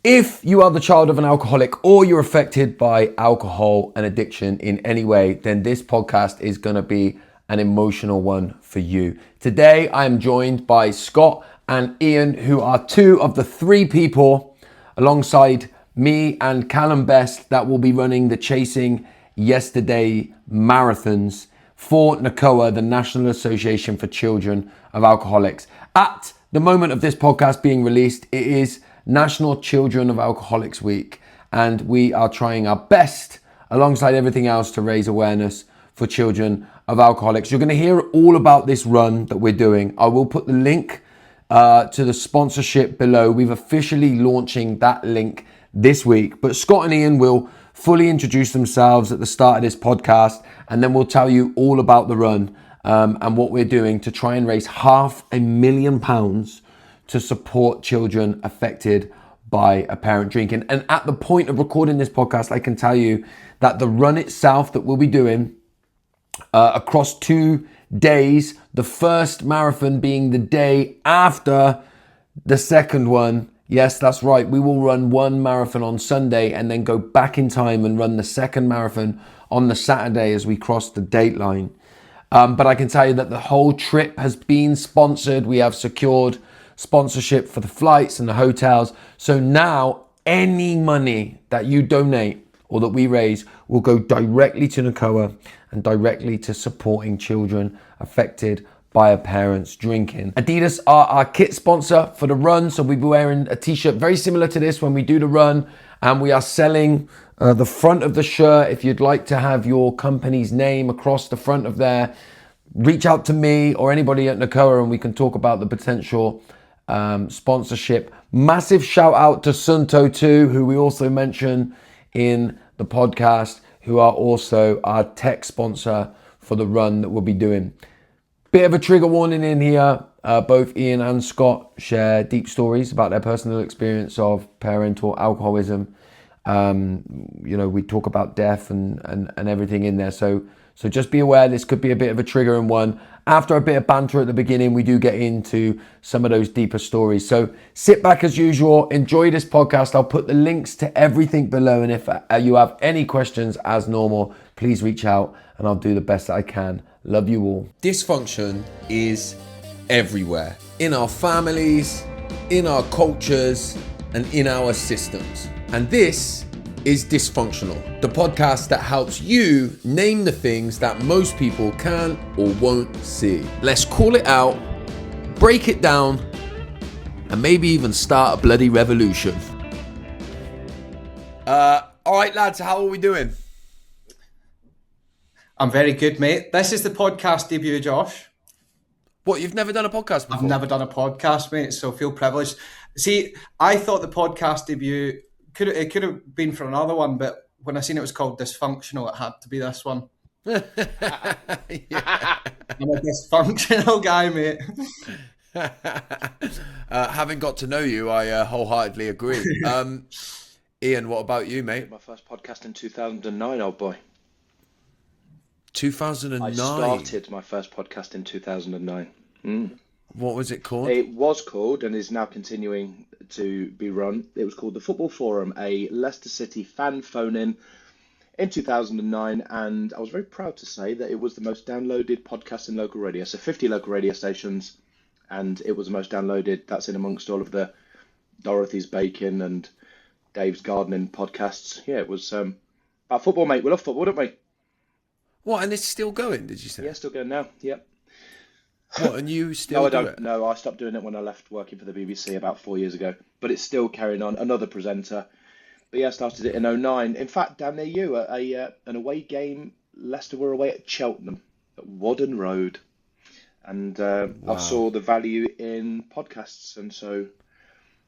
If you are the child of an alcoholic or you're affected by alcohol and addiction in any way, then this podcast is going to be an emotional one for you. Today, I am joined by Scott and Ian, who are two of the three people alongside me and Callum Best that will be running the Chasing Yesterday marathons for NACOA, the National Association for Children of Alcoholics. At the moment of this podcast being released, it is National Children of Alcoholics Week, and we are trying our best alongside everything else to raise awareness for children of alcoholics. You're going to hear all about this run that we're doing. I will put the link to the sponsorship below. We've officially launching that link this week, but Scott and Ian will fully introduce themselves at the start of this podcast, and then we'll tell you all about the run and what we're doing to try and raise £500,000 to support children affected by apparent drinking. And at the point of recording this podcast, I can tell you that the run itself that we'll be doing across 2 days, the first marathon being the day after the second one. Yes, that's right. We will run one marathon on Sunday and then go back in time and run the second marathon on the Saturday as we cross the date line. But I can tell you that the whole trip has been sponsored. We have secured sponsorship for the flights and the hotels. So now any money that you donate or that we raise will go directly to NACOA and directly to supporting children affected by a parent's drinking. Adidas are our kit sponsor for the run. So we'll be wearing a t-shirt very similar to this when we do the run. And we are selling the front of the shirt. If you'd like to have your company's name across the front of there, reach out to me or anybody at NACOA and we can talk about the potential sponsorship. Massive shout out to Sunto too, who we also mention in the podcast, who are also our tech sponsor for the run that we'll be doing. Bit of a trigger warning in here. Both Ian and Scott share deep stories about their personal experience of parental alcoholism. We talk about death and everything in there. So just be aware this could be a bit of a trigger in one. After a bit of banter at the beginning, we do get into some of those deeper stories. So sit back as usual, enjoy this podcast. I'll put the links to everything below. And if you have any questions as normal, please reach out and I'll do the best that I can. Love you all. Dysfunction is everywhere. In our families, in our cultures, and in our systems. And this is Dysfunctional, the podcast that helps you name the things that most people can or won't see. Let's call it out, break it down, and maybe even start a bloody revolution. All right, lads, how are we doing? I'm very good, mate. This is the podcast debut, Josh. What, you've never done a podcast before? I've never done a podcast, mate, so I feel privileged. See, I thought the podcast debut could have been for another one, but when I seen it was called Dysfunctional, it had to be this one. I'm a dysfunctional guy, mate. Having got to know you, I wholeheartedly agree. Ian, what about you, mate? My first podcast in 2009, old boy. 2009? I started my first podcast in 2009. What was it called? It was called, and is now continuing to be run, it was called The Football Forum, a Leicester City fan phone-in 2009, and I was very proud to say that it was the most downloaded podcast in local radio, so 50 local radio stations, and it was the most downloaded. That's in amongst all of the Dorothy's Bacon and Dave's Gardening podcasts. Yeah, it was about football, mate. We love football, don't we? What, and it's still going, did you say? Yeah, still going now, yep. What, and you still No, I do don't. it? No, I stopped doing it when I left working for the BBC about 4 years ago. But it's still carrying on. Another presenter. But yeah, I started it in 2009. In fact, down near you, at an away game, Leicester were away at Cheltenham, at Whaddon Road. And I saw the value in podcasts, and so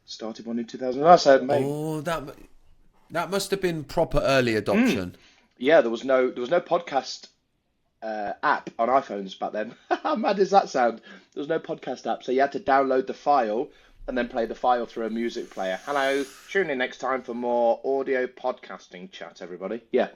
started one in 2009. So, mate, Oh, that must have been proper early adoption. yeah, there was no podcast app on iPhones back then. How mad does that sound? There was no podcast app, so you had to download the file and then play the file through a music player. Hello, tune in next time for more audio podcasting chat, everybody. Yeah.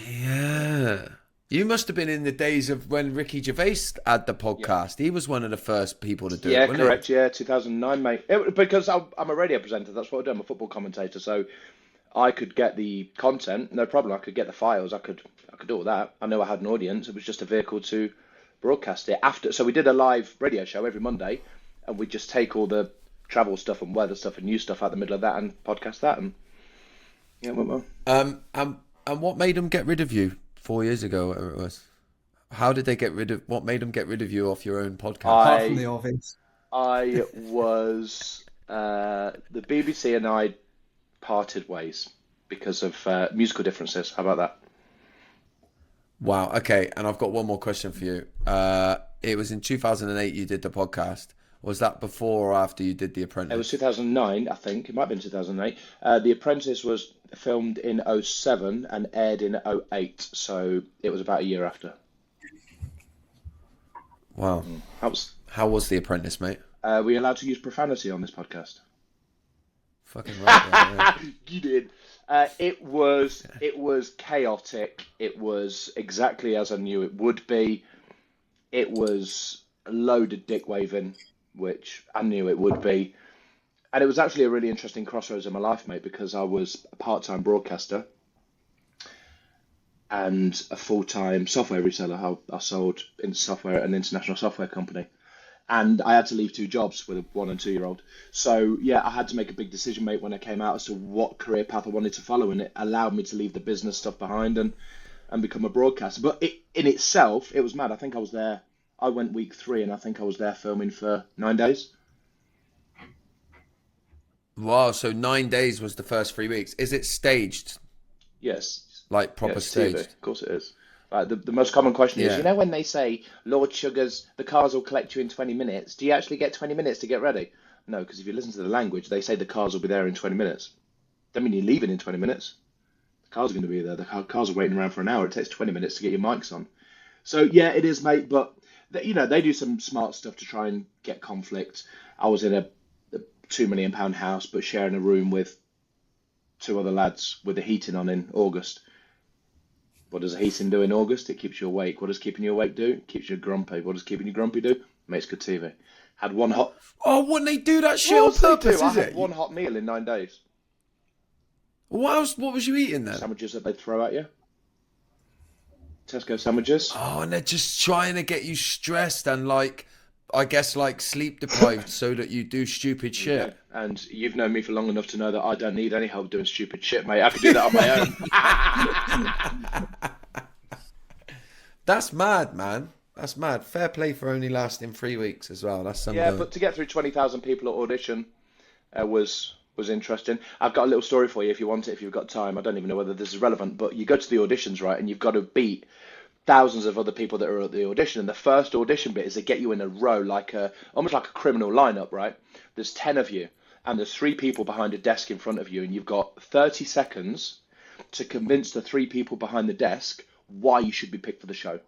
Yeah. You must have been in the days of when Ricky Gervais had the Yeah. podcast. He was one of the first people to do Yeah, it, wasn't correct. Yeah, 2009, mate. Because I'm a radio presenter. That's what I do. I'm a football commentator. So I could get the content, no problem. I could get the files. I could do all that. I know I had an audience. It was just a vehicle to broadcast it after. So we did a live radio show every Monday, and we just take all the travel stuff and weather stuff and news stuff out the middle of that and podcast that. And yeah, it went well. And what made them get rid of you 4 years ago, whatever it was? How did they get rid of? What made them get rid of you off your own podcast? Apart from the obvious. I was the BBC and I parted ways because of musical differences. How about that? Wow. Okay. And I've got one more question for you. It was in 2008 you did the podcast. Was that before or after you did The Apprentice? It was 2009, I think. It might have been 2008. The Apprentice was filmed in '07 and aired in '08, so it was about a year after. Wow. How was The Apprentice, mate? Were you allowed to use profanity on this podcast? Fucking right. Yeah. You did. It was chaotic. It was exactly as I knew it would be. It was a load of dick waving, which I knew it would be. And it was actually a really interesting crossroads in my life, mate, because I was a part-time broadcaster and a full-time software reseller. I sold into software at an international software company. And I had to leave 2 jobs with a 1 and 2 year old. So yeah, I had to make a big decision, mate, when I came out as to what career path I wanted to follow, and it allowed me to leave the business stuff behind and become a broadcaster. But in itself, it was mad. I think I was there. I went week 3, and I think I was there filming for 9 days. Wow. So 9 days was the first 3 weeks. Is it staged? Yes. Like proper It's TV. staged? Of course it is. The most common question is, Yeah. you know, when they say, Lord Sugars, the cars will collect you in 20 minutes, do you actually get 20 minutes to get ready? No, because if you listen to the language, they say the cars will be there in 20 minutes. That mean you're leaving in 20 minutes. The cars are going to be there. The cars are waiting around for an hour. It takes 20 minutes to get your mics on. So, yeah, it is, mate. But, you know, they do some smart stuff to try and get conflict. I was in a £2 million house, but sharing a room with 2 other lads with the heating on in August. What does the heating do in August? It keeps you awake. What does keeping you awake do? It keeps you grumpy. What does keeping you grumpy do? Makes good TV. Had one hot... Oh, wouldn't they do that shit Of on course they purpose, do. I is had it? one hot meal in 9 days. What else? What was you eating then? Sandwiches that they'd throw at you. Tesco sandwiches. Oh, and they're just trying to get you stressed and like, I guess like sleep deprived so that you do stupid shit. Yeah. And you've known me for long enough to know that I don't need any help doing stupid shit, mate. I can do that on my own. That's mad, man. That's mad. Fair play for only lasting 3 weeks as well. That's something. Yeah, but to get through 20,000 people at audition was interesting. I've got a little story for you if you want it, if you've got time. I don't even know whether this is relevant, but you go to the auditions, right, and you've got to beat thousands of other people that are at the audition. And the first audition bit is they get you in a row, almost like a criminal lineup, right? There's 10 of you, and there's 3 people behind a desk in front of you, and you've got 30 seconds to convince the 3 people behind the desk why you should be picked for the show.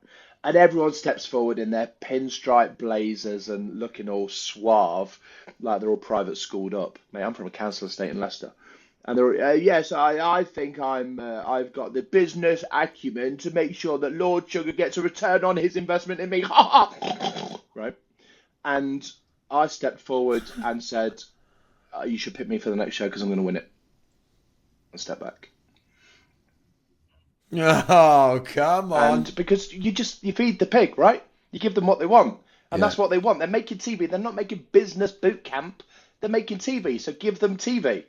And everyone steps forward in their pinstripe blazers and looking all suave, like they're all private schooled up. Mate, I'm from a council estate in Leicester. And they're, yes, I think I've got the business acumen to make sure that Lord Sugar gets a return on his investment in me. Right? And I stepped forward and said, you should pick me for the next show because I'm going to win it. And step back. Oh, come on. And because you feed the pig, right? You give them what they want. And Yeah. that's what they want. They're making TV. They're not making business boot camp. They're making TV. So give them TV.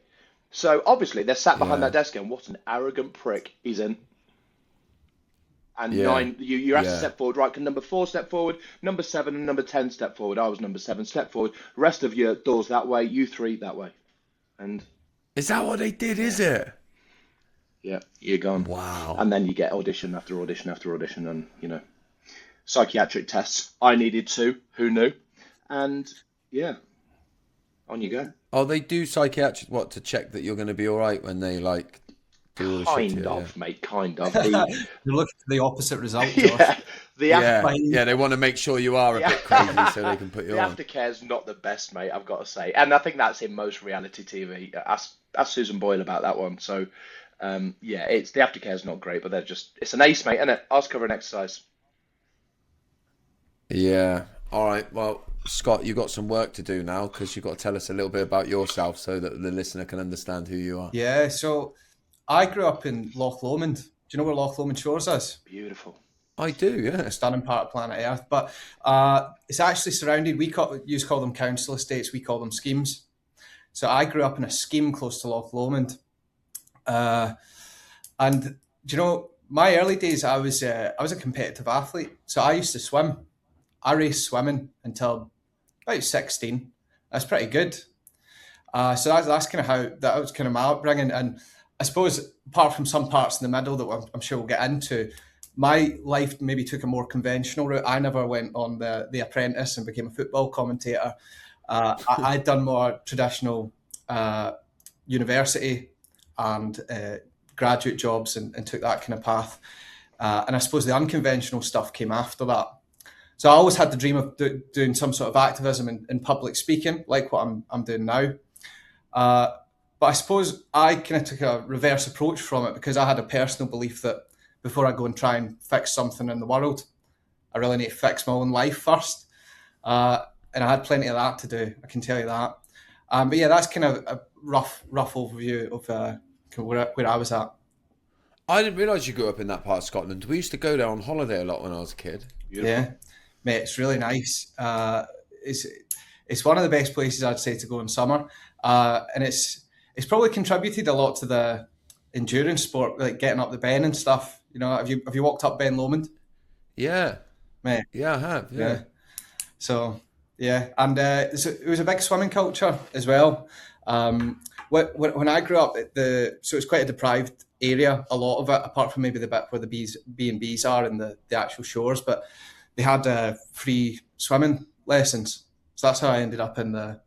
So obviously they're sat behind that desk and what an arrogant prick he's in. And Yeah. 9, you have to Yeah. step forward, right? Can number 4 step forward, number 7 and number 10 step forward. I was number 7, step forward. Rest of you, doors that way, you 3 that way. And Is that what they did, is it? yeah, you're gone. Wow. And then you get audition after audition after audition and, you know, psychiatric tests. I needed 2. Who knew? And yeah, on you go. Oh, they do psychiatric, what, to check that you're going to be all right when they, like, do all the shit to Kind you, of, mate, kind of. You're looking for the opposite result, Josh. Yeah, Yeah, they want to make sure you are a bit crazy so they can put you the on. aftercare's not the best, mate, I've got to say. And I think that's in most reality TV. Ask Susan Boyle about that one. So Yeah, it's the aftercare is not great, but it's an ace, mate, isn't it? Ask, cover, and exercise. Yeah. All right. Well, Scott, you've got some work to do now because you've got to tell us a little bit about yourself so that the listener can understand who you are. Yeah, so I grew up in Loch Lomond. Do you know where Loch Lomond Shores is? Beautiful. I do, yeah. A stunning part of planet Earth. But it's actually surrounded, you call them council estates, we call them schemes. So I grew up in a scheme close to Loch Lomond. And do you know, my early days, I was a competitive athlete. So I used to swim. I raced swimming until about 16. That's pretty good. So that's kind of how that was kind of my upbringing. And I suppose apart from some parts in the middle that I'm sure we'll get into, my life maybe took a more conventional route. I never went on the Apprentice and became a football commentator. I'd done more traditional university and graduate jobs and took that kind of path. And I suppose the unconventional stuff came after that. So I always had the dream of doing some sort of activism in public speaking, like what I'm doing now. But I suppose I kind of took a reverse approach from it because I had a personal belief that before I go and try and fix something in the world, I really need to fix my own life first. And I had plenty of that to do, I can tell you that. But yeah, that's kind of a rough overview of where I was at. I didn't realise you grew up in that part of Scotland. We used to go there on holiday a lot when I was a kid. Beautiful. Yeah, mate, it's really nice. It's one of the best places I'd say to go in summer, and it's probably contributed a lot to the endurance sport, like getting up the Ben and stuff. You know, have you walked up Ben Lomond? Yeah. Mate, Yeah, I have. Yeah. So yeah, and so it was a big swimming culture as well. When I grew up, so it's quite a deprived area. A lot of it, apart from maybe the bit where the B&Bs are and the actual shores, but they had free swimming lessons. So that's how I ended up in the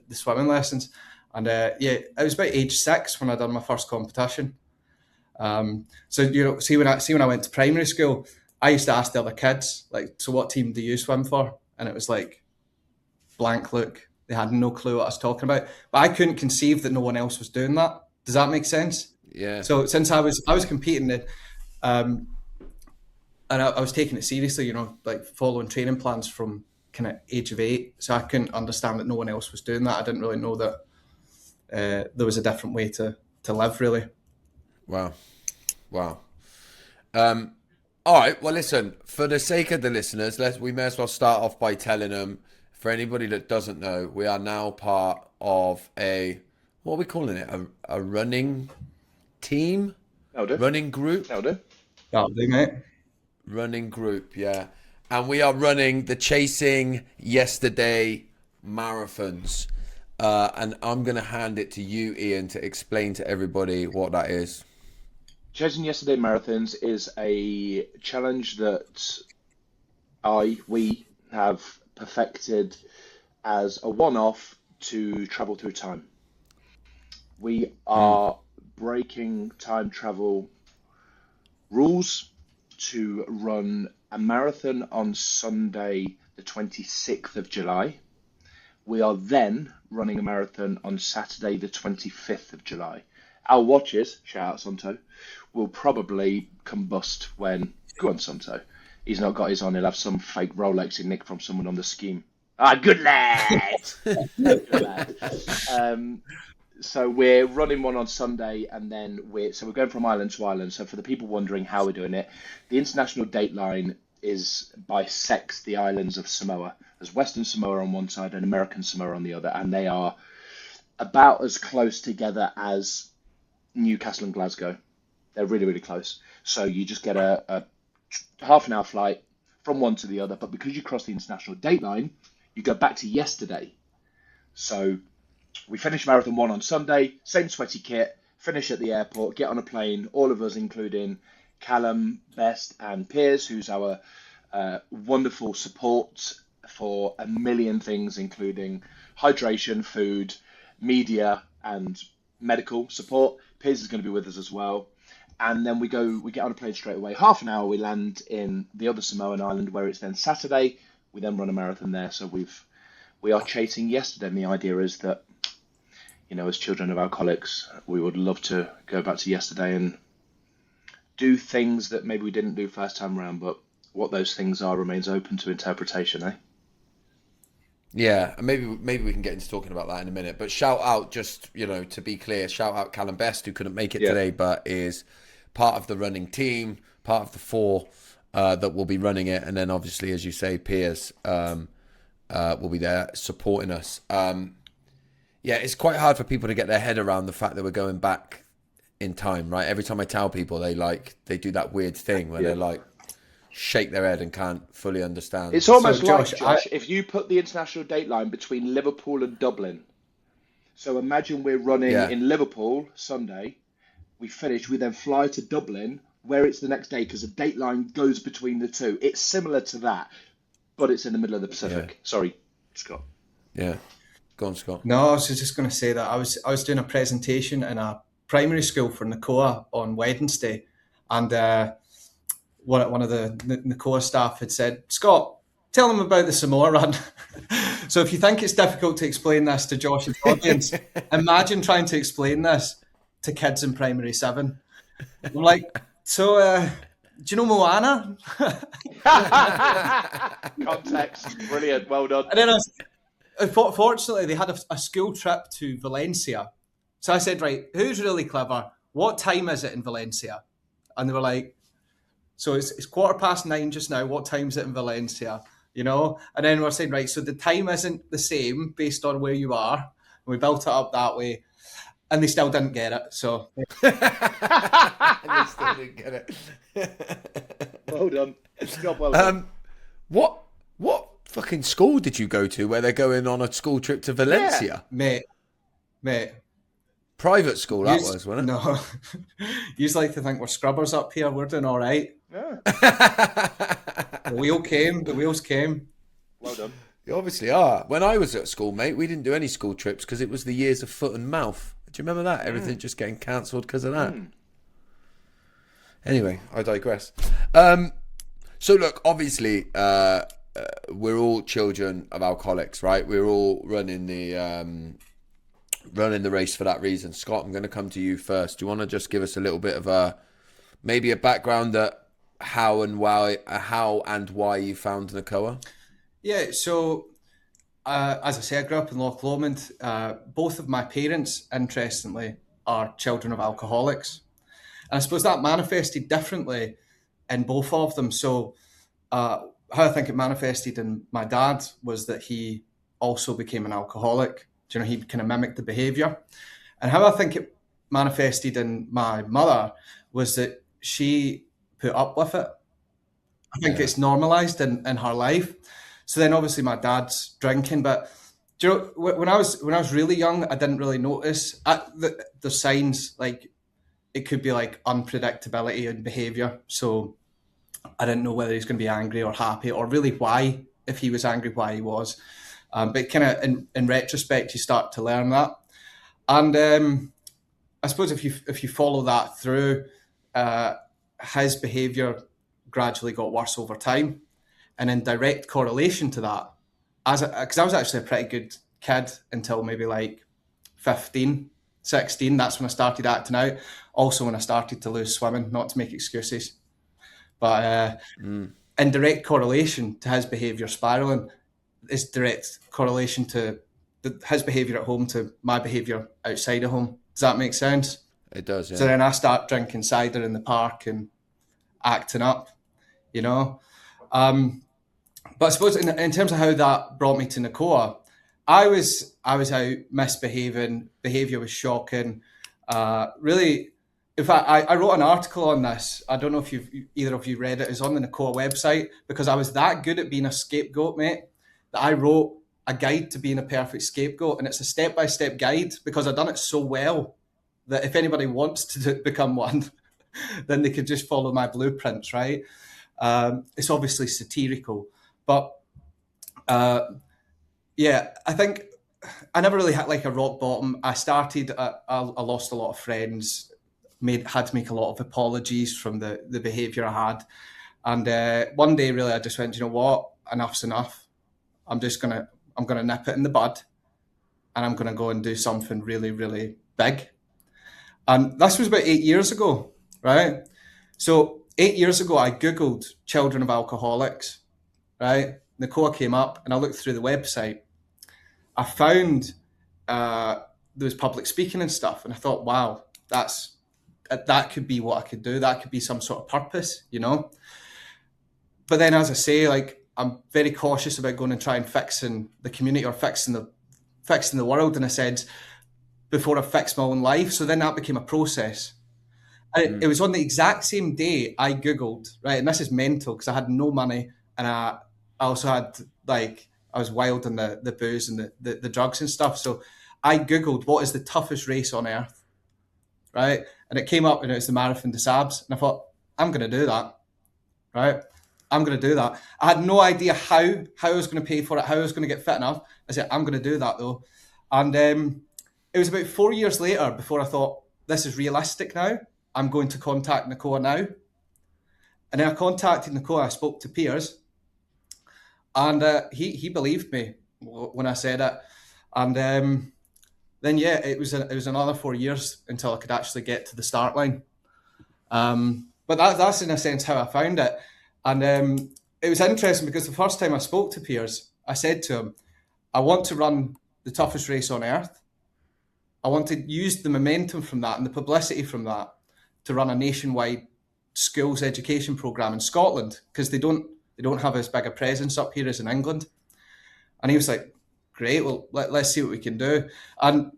swimming lessons. And yeah, I was about age 6 when I done my first competition. So you know, see when I went to primary school, I used to ask the other kids, like, so what team do you swim for? And it was like blank look. They had no clue what I was talking about. But I couldn't conceive that no one else was doing that. Does that make sense? Yeah. So since I was competing, and I was taking it seriously, you know, like following training plans from kind of age of 8. So I couldn't understand that no one else was doing that. I didn't really know that there was a different way to live, really. Wow. All right. Well, listen, for the sake of the listeners, we may as well start off by telling them, for anybody that doesn't know, we are now part of what are we calling it? A running team? That'll do. Running group? That'll do. That'll do, mate. Running group, yeah. And we are running the Chasing Yesterday marathons. And I'm going to hand it to you, Ian, to explain to everybody what that is. Chasing Yesterday Marathons is a challenge that we have perfected as a one-off to travel through time. We are breaking time travel rules to run a marathon on Sunday, the 26th of July. We are then running a marathon on Saturday, the 25th of July. Our watches, shout out Sonto, will probably combust when... Go on, Sonto. He's not got his on. He'll have some fake Rolex he nicked from someone on the scheme. Ah, good lad! Good lad. So we're running one on Sunday, and then we're going from island to island. So for the people wondering how we're doing it, the international date line bisects the islands of Samoa. There's Western Samoa on one side and American Samoa on the other, and they are about as close together as Newcastle and Glasgow. They're really, really close. So you just get a half an hour flight from one to the other, but because you cross the international date line, you go back to yesterday. So we finish Marathon 1 on Sunday, same sweaty kit, finish at the airport, get on a plane, all of us, including Callum, Best, and Piers, who's our wonderful support for a million things, including hydration, food, media, and medical support. Piers is going to be with us as well. And then we get on a plane straight away. Half an hour, we land in the other Samoan island, where it's then Saturday. We then run a marathon there. So we are chasing yesterday. And the idea is that as children of alcoholics, we would love to go back to yesterday and do things that maybe we didn't do first time around, but what those things are remains open to interpretation, eh? Yeah, and maybe we can get into talking about that in a minute. But shout out, just to be clear, shout out Callum Best, who couldn't make it today, but is part of the running team, part of the 4 that will be running it, and then obviously, as you say, Piers will be there supporting us. Yeah, it's quite hard for people to get their head around the fact that we're going back in time, right? Every time I tell people, they do that weird thing where they shake their head and can't fully understand. It's almost like, Josh, if you put the international date line between Liverpool and Dublin. So imagine we're running in Liverpool Sunday, we finish, we then fly to Dublin, where it's the next day because the date line goes between the two. It's similar to that, but it's in the middle of the Pacific. Yeah. Sorry, Scott. Yeah. Go on, Scott. No, I was just going to say that I was doing a presentation in a primary school for NACOA on Wednesday, and one of the NACOA staff had said, "Scott, tell them about the Samoa run." So if you think it's difficult to explain this to Josh's audience, imagine trying to explain this to kids in primary 7. I'm like, so do you know Moana? Context, brilliant, well done. And then fortunately, they had a school trip to Valencia. So I said, right, who's really clever? What time is it in Valencia? And they were like, so it's 9:15 just now. What time is it in Valencia? And then we're saying, right, so the time isn't the same based on where you are. And we built it up that way. And they still didn't get it. So they still didn't get it. Well done. Job well done. What fucking school did you go to where they're going on a school trip to Valencia? Yeah. Mate. Private school that was, wasn't it? No. You like to think we're scrubbers up here. We're doing all right. Yeah. The wheels came. Well done. You obviously are. When I was at school, mate, we didn't do any school trips because it was the years of foot and mouth. Do you remember that? Everything just getting cancelled because of that. Anyway, I digress. So look, obviously, we're all children of alcoholics, right? We're all running the race for that reason. Scott, I'm going to come to you first. Do you want to just give us a little bit of maybe a background at how and why you found NACOA? Yeah, so as I say, I grew up in Loch Lomond. Both of my parents, interestingly, are children of alcoholics. And I suppose that manifested differently in both of them. So how I think it manifested in my dad was that he also became an alcoholic. He kind of mimicked the behaviour. And how I think it manifested in my mother was that she put up with it. I think it's normalised in her life. So then obviously my dad's drinking, but when I was really young, I didn't really notice the signs, like it could be like unpredictability in behaviour. So I didn't know whether he's going to be angry or happy, or really why, if he was angry, why he was. But kind of in retrospect, you start to learn that. And I suppose if you follow that through, his behaviour gradually got worse over time. And in direct correlation to that, because I was actually a pretty good kid until maybe like 15, 16. That's when I started acting out. Also when I started to lose swimming, not to make excuses. But in direct correlation to his behaviour spiralling is direct correlation to his behaviour at home to my behaviour outside of home. Does that make sense? It does, yeah. So then I start drinking cider in the park and acting up, But I suppose in terms of how that brought me to NACOA, I was out misbehaving. Behaviour was shocking. Really, in fact, I wrote an article on this. I don't know if either of you read it. It's on the NACOA website, because I was that good at being a scapegoat, mate, that I wrote a guide to being a perfect scapegoat, and it's a step-by-step guide because I've done it so well that if anybody wants to become one, then they could just follow my blueprints, right? It's obviously satirical. But I think I never really had like a rock bottom. I started, I lost a lot of friends, had to make a lot of apologies from the behaviour I had. And one day really I just went, you know what, enough's enough. I'm going to nip it in the bud and I'm going to go and do something really, really big. And this was about 8 years ago, right? So 8 years ago, I Googled children of alcoholics, right? NACOA came up, and I looked through the website. I found there was public speaking and stuff, and I thought, wow, that could be what I could do. That could be some sort of purpose, you know? But then, as I say, like, I'm very cautious about going and trying fixing the community or fixing the world, in a sense, before I fixed my own life. So then that became a process. And it was on the exact same day I Googled, right? And this is mental because I had no money, and I also had, like, I was wild on the booze and the drugs and stuff. So I Googled, what is the toughest race on earth, right? And it came up, and it was the Marathon des Sables. And I thought, I'm going to do that, right? I'm going to do that. I had no idea how I was going to pay for it, how I was going to get fit enough. I said, I'm going to do that, though. And it was about 4 years later before I thought, this is realistic now. I'm going to contact NACOA now. And then I contacted NACOA. I spoke to Piers, and he believed me when I said it. And then, yeah, it was another 4 years until I could actually get to the start line. But that's in a sense how I found it. And it was interesting because the first time I spoke to Piers, I said to him, I want to run the toughest race on earth. I want to use the momentum from that and the publicity from that to run a nationwide schools education program in Scotland, because they don't have as big a presence up here as in England. And he was like, great, well, let's see what we can do. And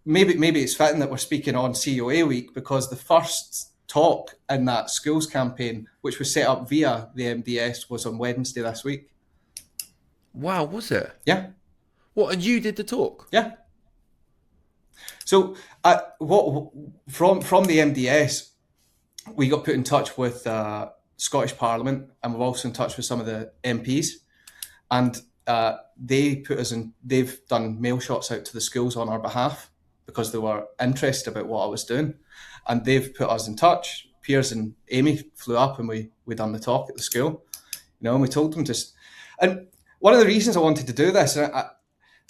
maybe it's fitting that we're speaking on COA week, because the first talk in that schools campaign, which was set up via the MDS, was on Wednesday this week. Wow, was it? Yeah. What, and you did the talk? Yeah. So from the MDS, we got put in touch with Scottish Parliament, and we're also in touch with some of the MPs, and they put us in. They've done mail shots out to the schools on our behalf because they were interested about what I was doing, and they've put us in touch. Piers and Amy flew up, and we done the talk at the school, and we told them just. And one of the reasons I wanted to do this,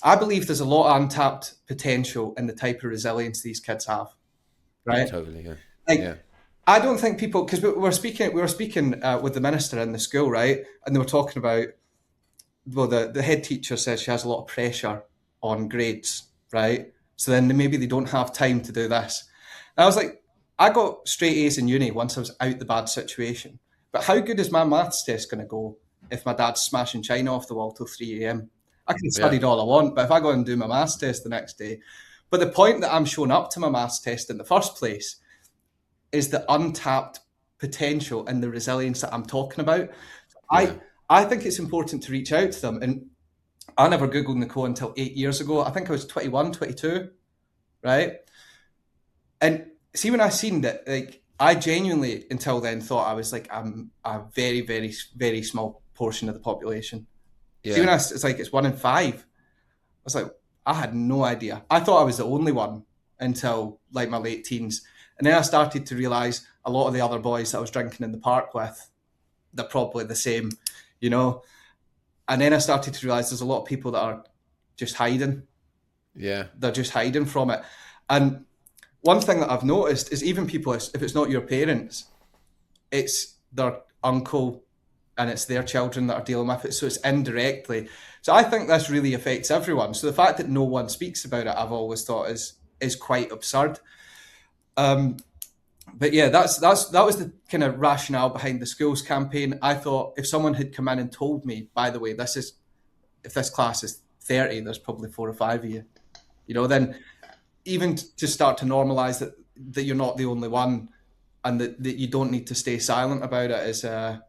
I believe there's a lot of untapped potential in the type of resilience these kids have, right? Totally, yeah. Yeah. I don't think people, because we were speaking with the minister in the school, right? And they were talking about, well, the head teacher says she has a lot of pressure on grades, right? So then maybe they don't have time to do this. And I was like, I got straight A's in uni once I was out the bad situation. But how good is my maths test going to go if my dad's smashing china off the wall till 3 a.m? I can study all I want, but if I go and do my maths test the next day. But the point that I'm showing up to my maths test in the first place is the untapped potential and the resilience that I'm talking about. Yeah. I think it's important to reach out to them. And I never Googled NACOA until 8 years ago. I think I was 21, 22, right? And see, when I seen that, like, I genuinely, until then, thought I was like a very, very, very small portion of the population. Yeah. See, when it's like it's 1 in 5. I was like, I had no idea. I thought I was the only one until like my late teens. And then I started to realise a lot of the other boys that I was drinking in the park with, they're probably the same, And then I started to realise there's a lot of people that are just hiding. Yeah. They're just hiding from it. And one thing that I've noticed is even people, if it's not your parents, it's their uncle and it's their children that are dealing with it. So it's indirectly. So I think this really affects everyone. So the fact that no one speaks about it, I've always thought is quite absurd. But yeah, that was the kind of rationale behind the schools campaign. I thought if someone had come in and told me, by the way, if this class is 30, there's probably 4 or 5 of you, then even to start to normalise that you're not the only one and that you don't need to stay silent about it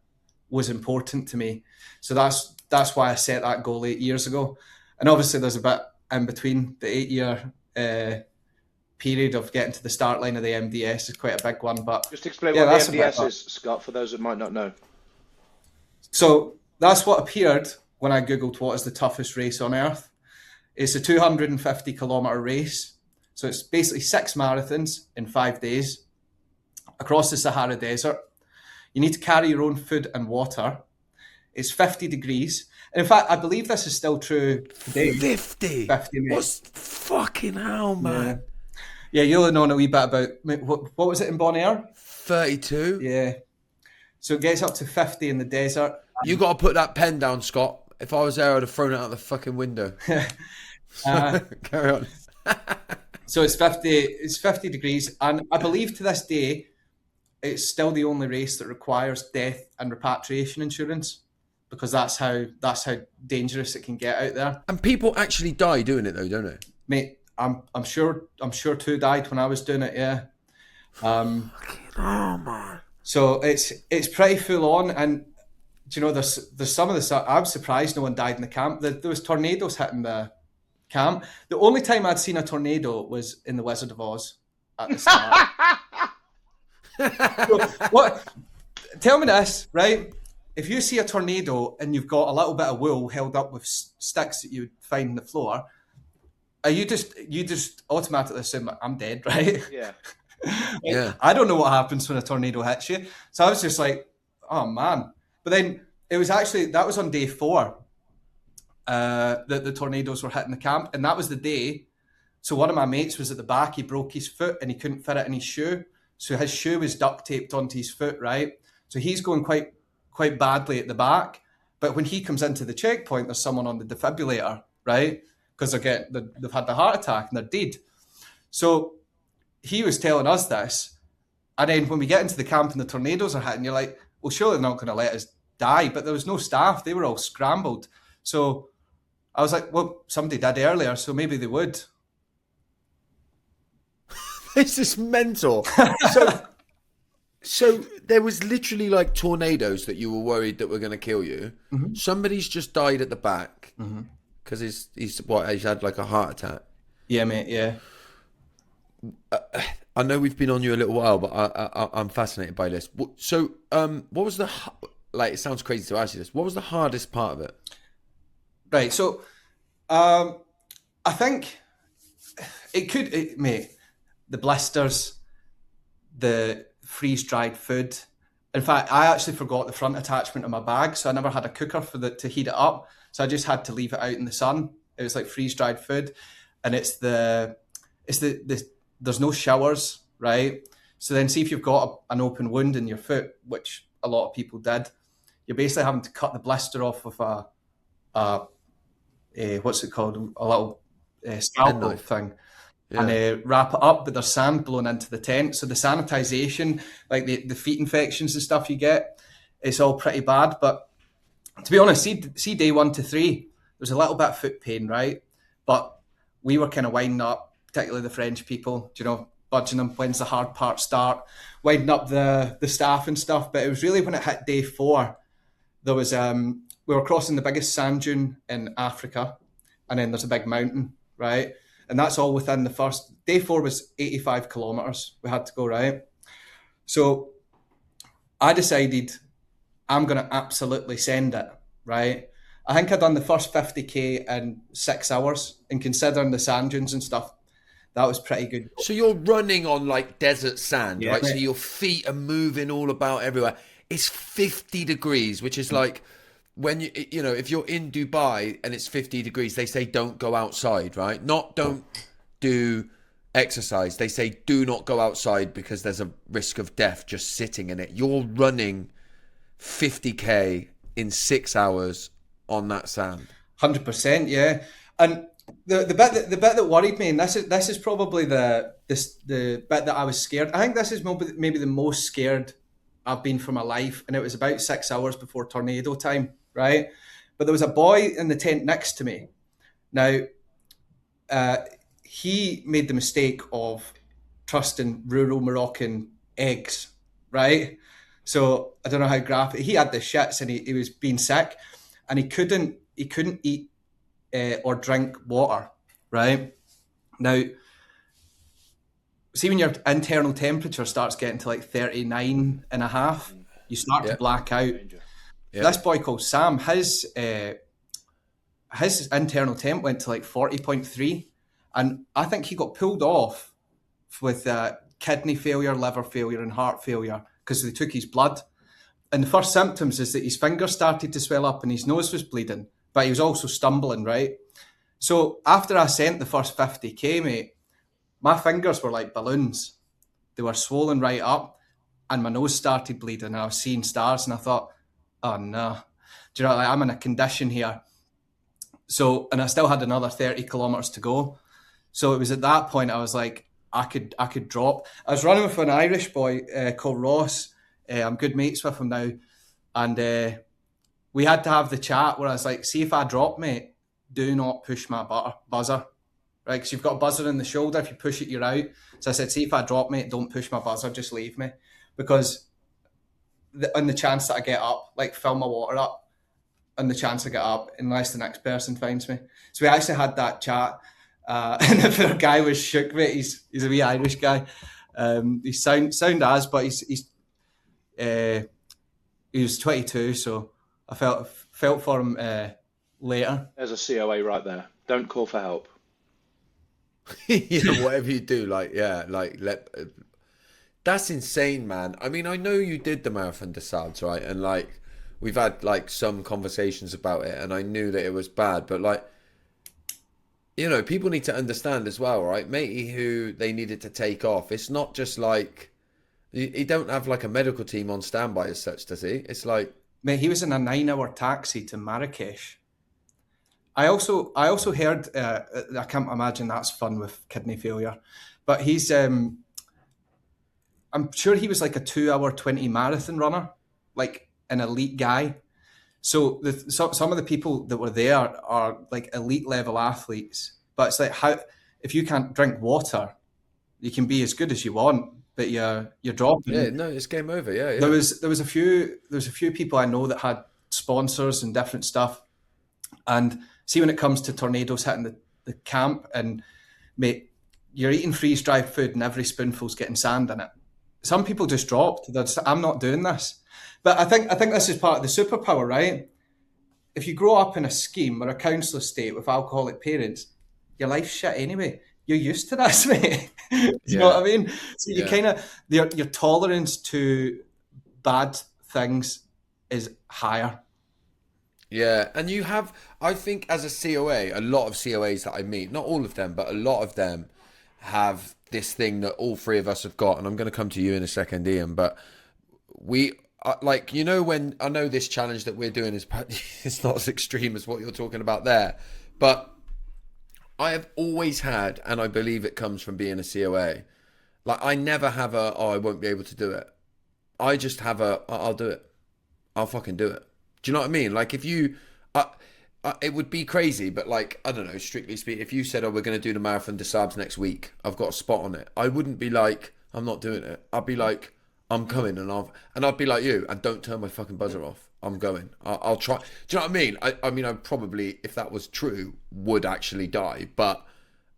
was important to me. So that's why I set that goal 8 years ago. And obviously there's a bit in between. The 8-year period of getting to the start line of the MDS is quite a big one. But just explain what the MDS is, Scott, for those that might not know. So that's what appeared when I Googled what is the toughest race on earth. It's a 250 kilometre race. So it's basically 6 marathons in 5 days across the Sahara Desert. You need to carry your own food and water. It's 50 degrees. In fact, I believe this is still true today. 50? 50, mate. What's fucking hell, man? Yeah, you'll know a wee bit about, what was it in Bon Air? 32? Yeah. So it gets up to 50 in the desert. You got to put that pen down, Scott. If I was there, I'd have thrown it out the fucking window. Carry on. So it's 50 degrees. And I believe to this day, it's still the only race that requires death and repatriation insurance, because that's how dangerous it can get out there. And people actually die doing it though, don't they? Mate, I'm sure 2 died when I was doing it, yeah. Oh man. So it's pretty full on, and do you know there's some of this. I'm surprised no one died in the camp. There was tornadoes hitting the camp. The only time I'd seen a tornado was in The Wizard of Oz at the start. So, what? Tell me this, right? If you see a tornado and you've got a little bit of wool held up with sticks that you would find on the floor, are you just automatically assume I'm dead, right? Yeah. Yeah. I don't know what happens when a tornado hits you. So I was just like, oh man. But then it was actually, that was on day 4 that the tornadoes were hitting the camp. And that was the day. So one of my mates was at the back. He broke his foot and he couldn't fit it in his shoe. So his shoe was duct taped onto his foot, right? So he's going quite badly at the back. But when he comes into the checkpoint, there's someone on the defibrillator, right? Because they've had the heart attack and they're dead. So he was telling us this, and then when we get into the camp and the tornadoes are hitting, you're like, well, surely they're not going to let us die. But there was no staff; they were all scrambled. So I was like, well, somebody did earlier, so maybe they would. This is mental. So there was literally like tornadoes that you were worried that were going to kill you. Mm-hmm. Somebody's just died at the back because he's had like a heart attack. Yeah, mate. Yeah. I know we've been on you a little while, but I'm fascinated by this. So, what was it sounds crazy to ask you this. What was the hardest part of it? Right. So, I think mate, the blisters, the freeze-dried food. In fact, I actually forgot the front attachment of my bag, so I never had a cooker to heat it up. So I just had to leave it out in the sun. It was like freeze-dried food, and there's no showers, right? So then see if you've got an open wound in your foot, which a lot of people did, you're basically having to cut the blister off with what's it called? A little scalpel thing. Yeah. And wrap it up, but there's sand blown into the tent. So the sanitization, like the feet infections and stuff you get, it's all pretty bad. But to be honest, see day 1 to 3, there's a little bit of foot pain, right? But we were kind of winding up, particularly the French people, budging them, when's the hard part start, winding up the staff and stuff. But it was really when it hit day 4, there was we were crossing the biggest sand dune in Africa, and then there's a big mountain, right? And that's all within the first day. 4 was 85 kilometers we had to go, right? So I decided I'm going to absolutely send it, right? I think I'd done the first 50k in 6 hours, and considering the sand dunes and stuff, that was pretty good. So you're running on like desert sand, right? Mate. So your feet are moving all about everywhere. It's 50 degrees, which is like when if you're in Dubai and it's 50 degrees, they say don't go outside, right? Not don't do exercise. They say do not go outside because there's a risk of death just sitting in it. You're running 50k in 6 hours on that sand. 100%, yeah. And the bit that worried me, and this is probably the bit that I was scared. I think this is maybe the most scared I've been for my life, and it was about 6 hours before tornado time, right? But there was a boy in the tent next to me. Now, he made the mistake of trusting rural Moroccan eggs, right? So I don't know how graphic. He had the shits and he was being sick, and he couldn't eat or drink water, right? Now, see when your internal temperature starts getting to like 39 and a half, you start to black out. Yeah. This boy called Sam, his internal temp went to like 40.3, and I think he got pulled off with kidney failure, liver failure, and heart failure because they took his blood. And the first symptoms is that his fingers started to swell up and his nose was bleeding. but he was also stumbling, right? So after I sent the first 50k, mate, my fingers were like balloons. They were swollen right up, and my nose started bleeding, and I was seeing stars, and I thought, oh no, do you know, like, I'm in a condition here. So, and I still had another 30 kilometers to go. So it was at that point I was like, I could drop. I was running with an Irish boy called Ross. I'm good mates with him now, and we had to have the chat where I was like, see, if I drop, mate, do not push my buzzer, right? Because you've got a buzzer in the shoulder. If you push it, you're out. So I said, see, if I drop, mate, don't push my buzzer, just leave me, because on the chance that I get up, like fill my water up, and the chance I get up, unless the next person finds me. So we actually had that chat. And the poor guy was shook, mate. He's a wee Irish guy. He's sound as, but he was 22, so I felt for him later. There's a COA right there. Don't call for help. Whatever you do, that's insane, man. I mean, I know you did the Marathon des Sables, right? And like, we've had like some conversations about it, and I knew that it was bad, but like, people need to understand as well, right? Matey, who they needed to take off, it's not just like, he don't have like a medical team on standby as such, does he? It's like, mate, he was in a 9-hour taxi to Marrakesh. I also heard, I can't imagine that's fun with kidney failure, but he's, I'm sure he was like a 2-hour 20 marathon runner, like an elite guy. So some of the people that were there are like elite level athletes, but it's like, how, if you can't drink water, you can be as good as you want, but you're dropping. Yeah, no, it's game over. Yeah. There was a few people I know that had sponsors and different stuff, and see, when it comes to tornadoes hitting the camp, and mate, you're eating freeze-dried food and every spoonful's getting sand in it. Some people just dropped. They're just, I'm not doing this. But I think this is part of the superpower, right? If you grow up in a scheme or a council estate with alcoholic parents, your life's shit anyway. You're used to this, mate. You know what I mean? So you kind of, your tolerance to bad things is higher. Yeah, and you have, I think as a COA, a lot of COAs that I meet, not all of them, but a lot of them have this thing that all three of us have got, and I'm going to come to you in a second, Ian, but we... like, when I know this challenge that we're doing is it's not as extreme as what you're talking about there, but I have always had, and I believe it comes from being a COA, like I never have I won't be able to do it. I just have I'll do it. I'll fucking do it. Do you know what I mean? Like if you, it would be crazy, but like, I don't know, strictly speaking, if you said, we're going to do the Marathon des Sables next week, I've got a spot on it, I wouldn't be like, I'm not doing it. I'd be like, I'm coming, and I'd be like you, and don't turn my fucking buzzer off. I'm going. I'll try. Do you know what I mean? I mean, I probably, if that was true, would actually die, but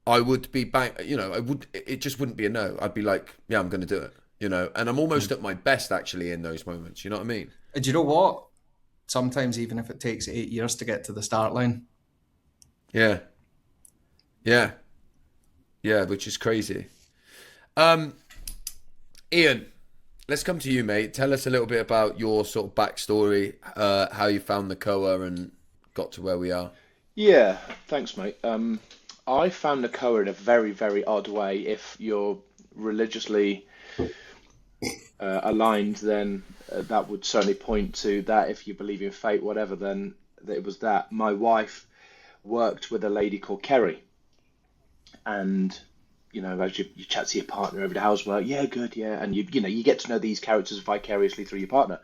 I would be back. It just wouldn't be a no. I'd be like, yeah, I'm going to do it. And I'm almost at my best actually in those moments. You know what I mean? Do you know what? Sometimes even if it takes 8 years to get to the start line. Yeah, which is crazy. Ian, let's come to you, mate. Tell us a little bit about your sort of backstory, how you found NACOA and got to where we are. Yeah, thanks, mate. I found NACOA in a very, very odd way. If you're religiously aligned, then that would certainly point to that. If you believe in fate, whatever, then it was that. My wife worked with a lady called Kerry, and as you chat to your partner over the housework, yeah, good, yeah, and you get to know these characters vicariously through your partner.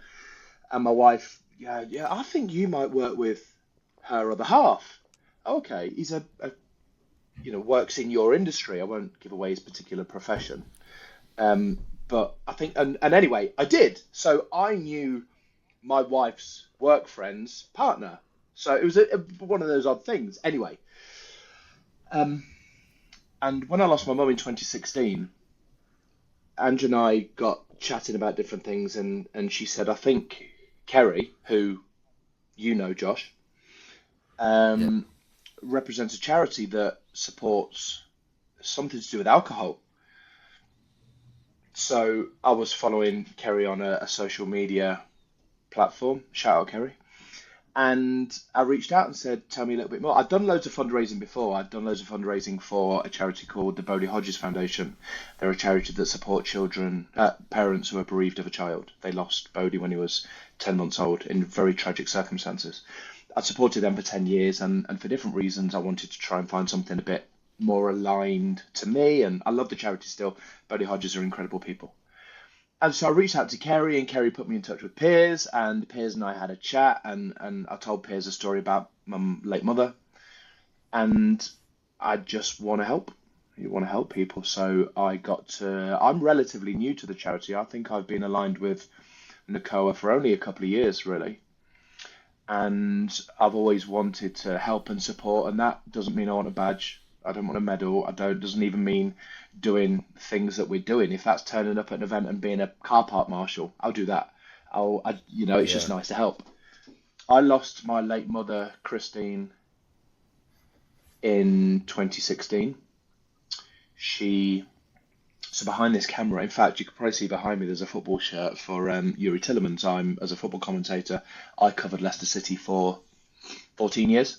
And my wife, yeah, I think you might work with her other half. Okay, he's a works in your industry. I won't give away his particular profession. But I think, and anyway, I did. So I knew my wife's work friend's partner. So it was one of those odd things. Anyway, and when I lost my mum in 2016, Ange and I got chatting about different things, and she said, I think Kerry, who Josh, represents a charity that supports something to do with alcohol. So I was following Kerry on a social media platform, shout out Kerry, And I reached out and said, tell me a little bit more. I'd done loads of fundraising before. I'd done loads of fundraising for a charity called the Bodie Hodges Foundation. They're a charity that support parents who are bereaved of a child. They lost Bodie when he was 10 months old in very tragic circumstances. I'd supported them for 10 years, and for different reasons, I wanted to try and find something a bit more aligned to me. And I love the charity still. Bodie Hodges are incredible people. And so I reached out to Kerry, and Kerry put me in touch with Piers, and Piers and I had a chat, and I told Piers a story about my late mother, and I just want to help. You want to help people. So I'm relatively new to the charity. I think I've been aligned with NACOA for only a couple of years, really. And I've always wanted to help and support, and that doesn't mean I want a badge. I don't want a medal. Doesn't even mean doing things that we're doing. If that's turning up at an event and being a car park marshal, I'll do that. It's just nice to help. I lost my late mother, Christine, in 2016. So behind this camera, in fact, you can probably see behind me, there's a football shirt for Yuri Tillemans. As a football commentator, I covered Leicester City for 14 years,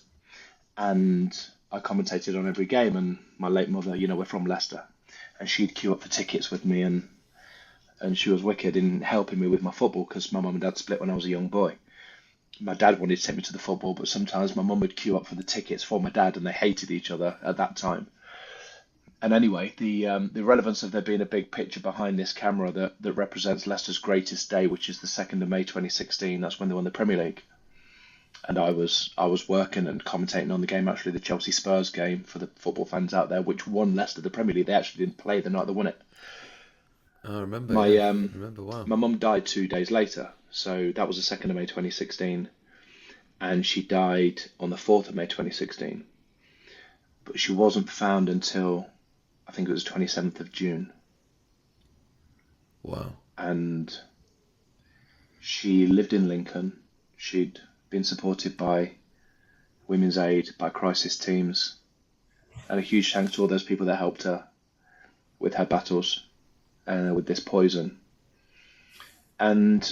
and I commentated on every game. And my late mother, we're from Leicester, and she'd queue up for tickets with me, and she was wicked in helping me with my football, because my mum and dad split when I was a young boy. My dad wanted to take me to the football, but sometimes my mum would queue up for the tickets for my dad, and they hated each other at that time. And anyway, the relevance of there being a big picture behind this camera that represents Leicester's greatest day, which is the 2nd of May 2016. That's when they won the Premier League. And I was working and commentating on the game, actually the Chelsea Spurs game, for the football fans out there, which won Leicester the Premier League. They actually didn't play the night they won it. I remember. Wow. My mum died 2 days later, so that was the 2nd of May 2016, and she died on the 4th of May 2016. But she wasn't found until, I think it was 27th of June. Wow. And she lived in Lincoln. She'd been supported by Women's Aid, by crisis teams, and a huge thanks to all those people that helped her with her battles with this poison. And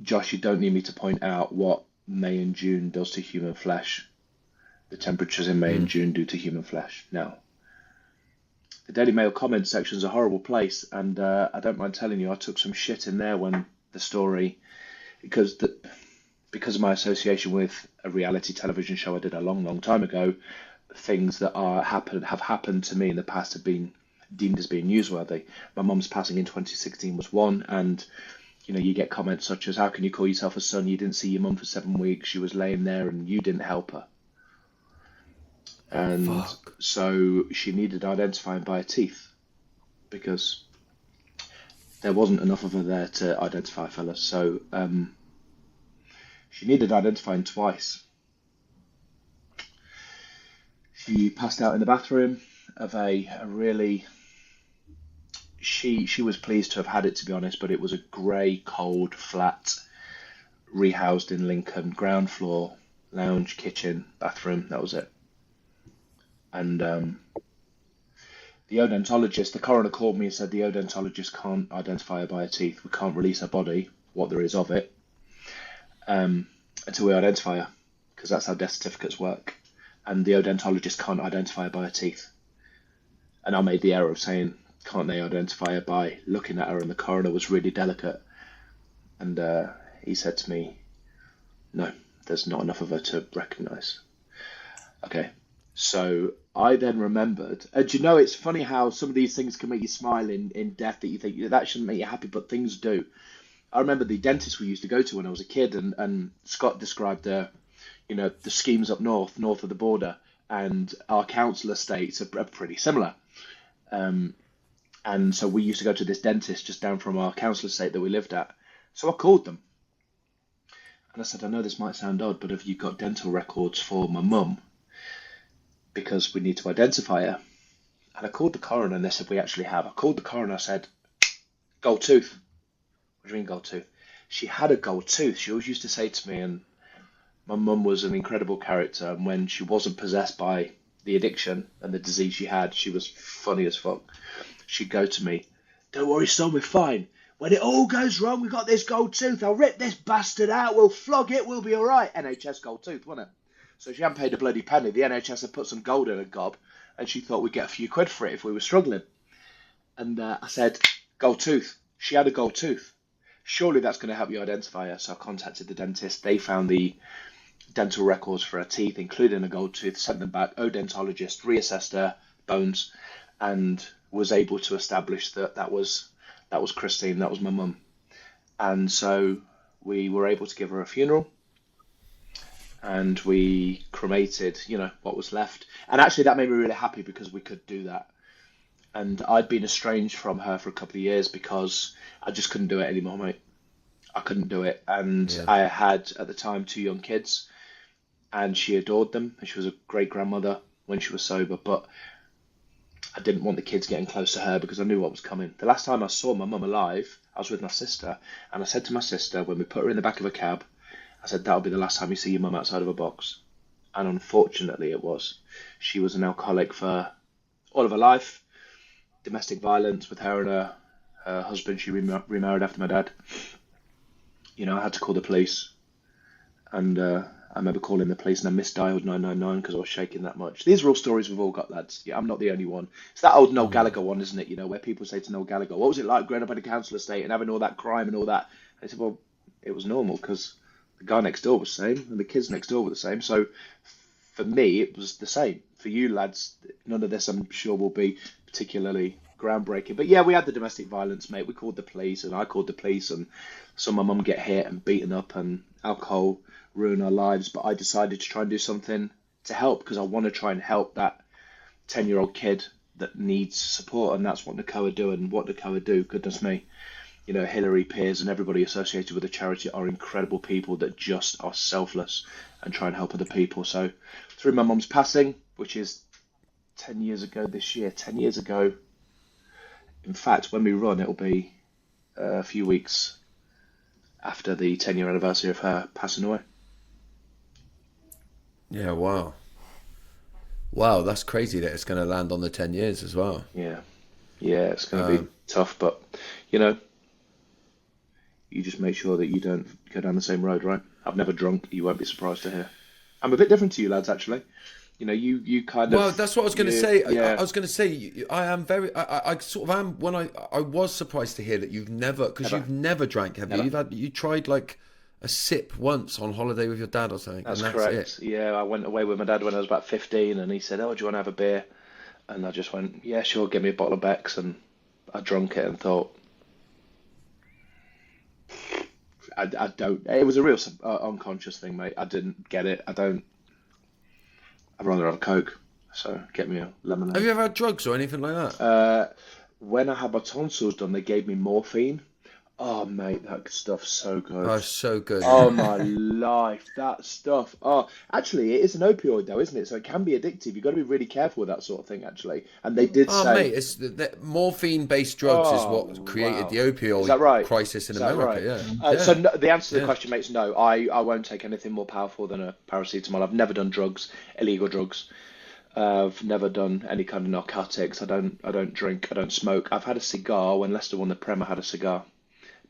Josh, you don't need me to point out what May and June does to human flesh. The temperatures in May and June do to human flesh. Now, the Daily Mail comment section is a horrible place, and I don't mind telling you, I took some shit in there when the story, because of my association with a reality television show I did a long, long time ago, things that have happened to me in the past have been deemed as being newsworthy. My mum's passing in 2016 was one, and you get comments such as, how can you call yourself a son? You didn't see your mum for 7 weeks. She was laying there and you didn't help her. And so she needed identifying by her teeth, because there wasn't enough of her there to identify fellas. So she needed identifying twice. She passed out in the bathroom of a really... She was pleased to have had it, to be honest, but it was a grey, cold flat, rehoused in Lincoln, ground floor, lounge, kitchen, bathroom, that was it. And the coroner called me and said the odontologist can't identify her by her teeth. We can't release her body, what there is of it, until we identify her, because that's how death certificates work. And the odontologist can't identify her by her teeth. And I made the error of saying, can't they identify her by looking at her? And the coroner was really delicate. And he said to me, no, there's not enough of her to recognise. Okay. So I then remembered, and it's funny how some of these things can make you smile in death, that you think that shouldn't make you happy, but things do. I remember the dentist we used to go to when I was a kid, and Scott described the schemes up north of the border, and our council estates are pretty similar. And so we used to go to this dentist just down from our council estate that we lived at. So I called them. And I said, I know this might sound odd, but have you got dental records for my mum? Because we need to identify her. And I called the coroner, and they said, we actually have. I called the coroner, I said, gold tooth. What do you mean gold tooth? She had a gold tooth. She always used to say to me, and my mum was an incredible character, and when she wasn't possessed by the addiction and the disease she had, she was funny as fuck. She'd go to me, don't worry son, we're fine. when it all goes wrong, we got this gold tooth. I'll rip this bastard out. We'll flog it. We'll be all right. NHS gold tooth, wasn't it? So she hadn't paid a bloody penny. The NHS had put some gold in her gob, and she thought we'd get a few quid for it if we were struggling. And I said, gold tooth. She had a gold tooth. Surely that's going to help you identify her. So I contacted the dentist. They found the dental records for her teeth, including a gold tooth, sent them back. Odontologist reassessed her bones and was able to establish that was Christine, that was my mum. And so we were able to give her a funeral, and we cremated, what was left. And actually that made me really happy because we could do that. And I'd been estranged from her for a couple of years because I just couldn't do it anymore, mate. I couldn't do it. And I had, at the time, 2 young kids, and she adored them. And she was a great grandmother when she was sober. But I didn't want the kids getting close to her because I knew what was coming. The last time I saw my mum alive, I was with my sister. And I said to my sister, when we put her in the back of a cab, I said, that'll be the last time you see your mum outside of a box. And unfortunately it was. She was an alcoholic for all of her life. Domestic violence with her and her husband. She remarried after my dad. I had to call the police. And I remember calling the police, and I misdialed 999 because I was shaking that much. These are all stories we've all got, lads. Yeah, I'm not the only one. It's that old Noel Gallagher one, isn't it? Where people say to Noel Gallagher, what was it like growing up in a council estate and having all that crime and all that? And I said, well, it was normal because the guy next door was the same and the kids next door were the same. So for me, it was the same. For you lads, none of this, I'm sure, will be particularly groundbreaking. But yeah, we had the domestic violence, mate. We called the police, and I called the police, and saw my mum get hit and beaten up, and alcohol ruin our lives. But I decided to try and do something to help because I want to try and help that 10-year-old kid that needs support, and that's what NACOA do. And what NACOA do, goodness me, Hillary, Piers, and everybody associated with the charity are incredible people that just are selfless and try and help other people. So through my mum's passing, which is 10 years ago this year, 10 years ago, in fact, when we run, it'll be a few weeks after the 10-year anniversary of her passing away. Yeah, wow. Wow, that's crazy that it's going to land on the 10 years as well. Yeah, it's going to be tough, but, you just make sure that you don't go down the same road, right? I've never drunk, you won't be surprised to hear. I'm a bit different to you lads, actually. You kind of... Well, that's what I was going to say. Yeah. I was going to say, I am very... I sort of am... When I was surprised to hear that you've never... Because you've never drank, have you? You tried like a sip once on holiday with your dad or something. That's and correct. It. Yeah, I went away with my dad when I was about 15, and he said, oh, do you want to have a beer? And I just went, yeah, sure, give me a bottle of Beck's. And I drank it and thought... I don't... It was a real unconscious thing, mate. I didn't get it. I'd rather have a Coke, so get me a lemonade. Have you ever had drugs or anything like that? When I had my tonsils done, they gave me morphine. Oh, mate, that stuff's so good. Oh, so good. Oh, my life, that stuff. Oh, actually, it is an opioid, though, isn't it? So it can be addictive. You've got to be really careful with that sort of thing, actually. And they did say... mate, it's the morphine-based drugs is what created the opioid crisis in America. Right? So no, the answer to the question, mate, is no. I won't take anything more powerful than a paracetamol. I've never done drugs, illegal drugs. I've never done any kind of narcotics. I don't drink. I don't smoke. I've had a cigar. When Leicester won the Prem, I had a cigar.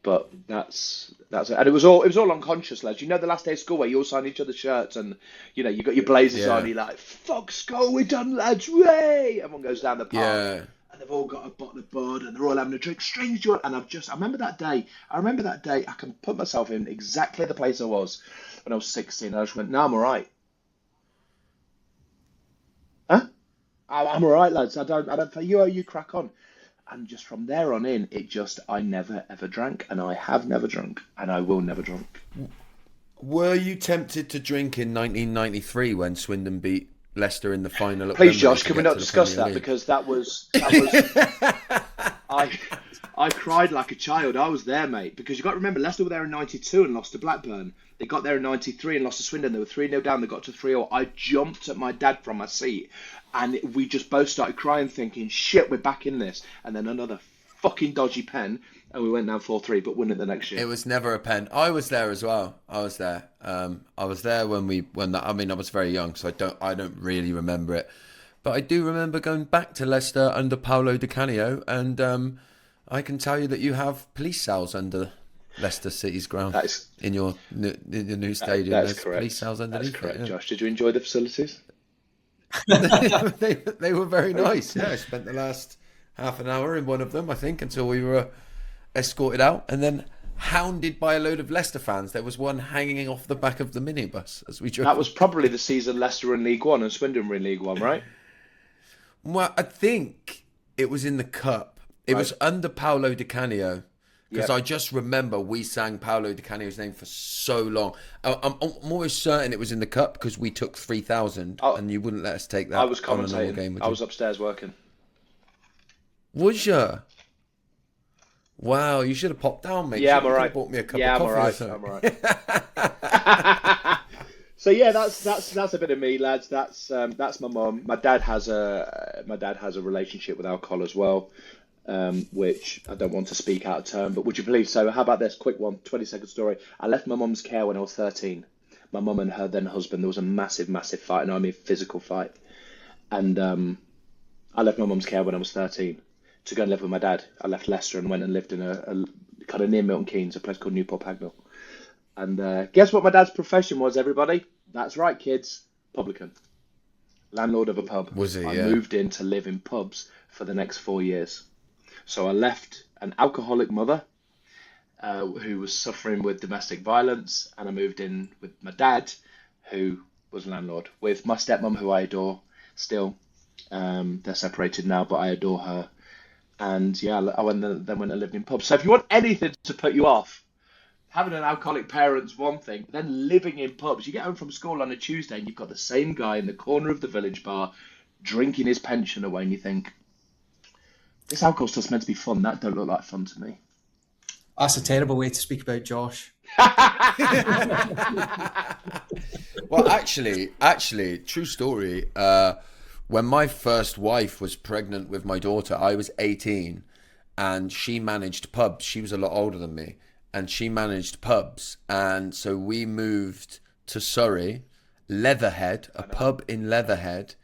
But that's it. And it was all unconscious, lads. The last day of school where you all sign each other's shirts and you got your blazers on, you're like, fuck school, we're done, lads, way. Everyone goes down the park and they've all got a bottle of bud and they're all having a drink. Strange joy. And I remember that day. I can put myself in exactly the place I was when I was 16. I just went, no, I'm all right. Huh? I'm all right, lads. I don't. You crack on. And just from there on in, I never ever drank, and I have never drunk, and I will never drink. Were you tempted to drink in 1993 when Swindon beat Leicester in the final? Please, Josh, can we not discuss that? Because that was I cried like a child. I was there, mate, because you got to remember, Leicester were there in 92 and lost to Blackburn. They got there in 93 and lost to Swindon. They were 3-0 down. They got to 3-0. I jumped at my dad from my seat, and we just both started crying, thinking, shit, we're back in this. And then another fucking dodgy pen, and we went down 4-3, but won it the next year. It was never a pen. I was there as well. I was there. I was there when that. I mean, I was very young, so I don't really remember it, but I do remember going back to Leicester under Paolo Di Canio, and I can tell you that you have police cells under Leicester City's ground in your new stadium. That's There's correct. police cells underneath That's correct, it. Josh. Did you enjoy the facilities? They were very nice. Yeah, I spent the last half an hour in one of them, I think, until we were escorted out and then hounded by a load of Leicester fans. There was one hanging off the back of the minibus as we drove. That was probably the season Leicester were in League One and Swindon were in League One, right? Well, I think it was in the cup. It was under Paolo Di Canio. Because I just remember we sang Paolo Di Canio's name for so long. I'm almost certain it was in the cup because we took 3,000 and you wouldn't let us take that. I was on a normal commentating. game with I you. was upstairs working. Was you? Wow, you should have popped down, mate. Yeah, You I'm alright. could have bought me a cup of coffee or something. I'm alright. So yeah, that's a bit of me, lads. That's my mum. My dad has a relationship with alcohol as well. Which I don't want to speak out of turn, but would you believe? So how about this quick one, 20-second story. I left my mum's care when I was 13. My mum and her then husband, there was a massive fight, and I mean physical fight. And I left my mum's care when I was 13 to go and live with my dad. I left Leicester and went and lived in a kind of near Milton Keynes, a place called Newport Pagnell. And guess what my dad's profession was, everybody? That's right, kids. Publican. Landlord of a pub. Was he? I Yeah. moved in to live in pubs for the next 4 years. So I left an alcoholic mother who was suffering with domestic violence, and I moved in with my dad, who was a landlord, with my stepmom, who I adore still. They're separated now, but I adore her. And yeah, I went and lived in pubs. So if you want anything to put you off, having an alcoholic parent's one thing, but then living in pubs. You get home from school on a Tuesday and you've got the same guy in the corner of the village bar drinking his pension away, and you think, this alcohol stuff's meant to be fun. That don't look like fun to me. That's a terrible way to speak about Josh. Well, actually, true story. When my first wife was pregnant with my daughter, I was 18 and she managed pubs. She was a lot older than me and she managed pubs. And so we moved to Surrey, Leatherhead, a pub in Leatherhead.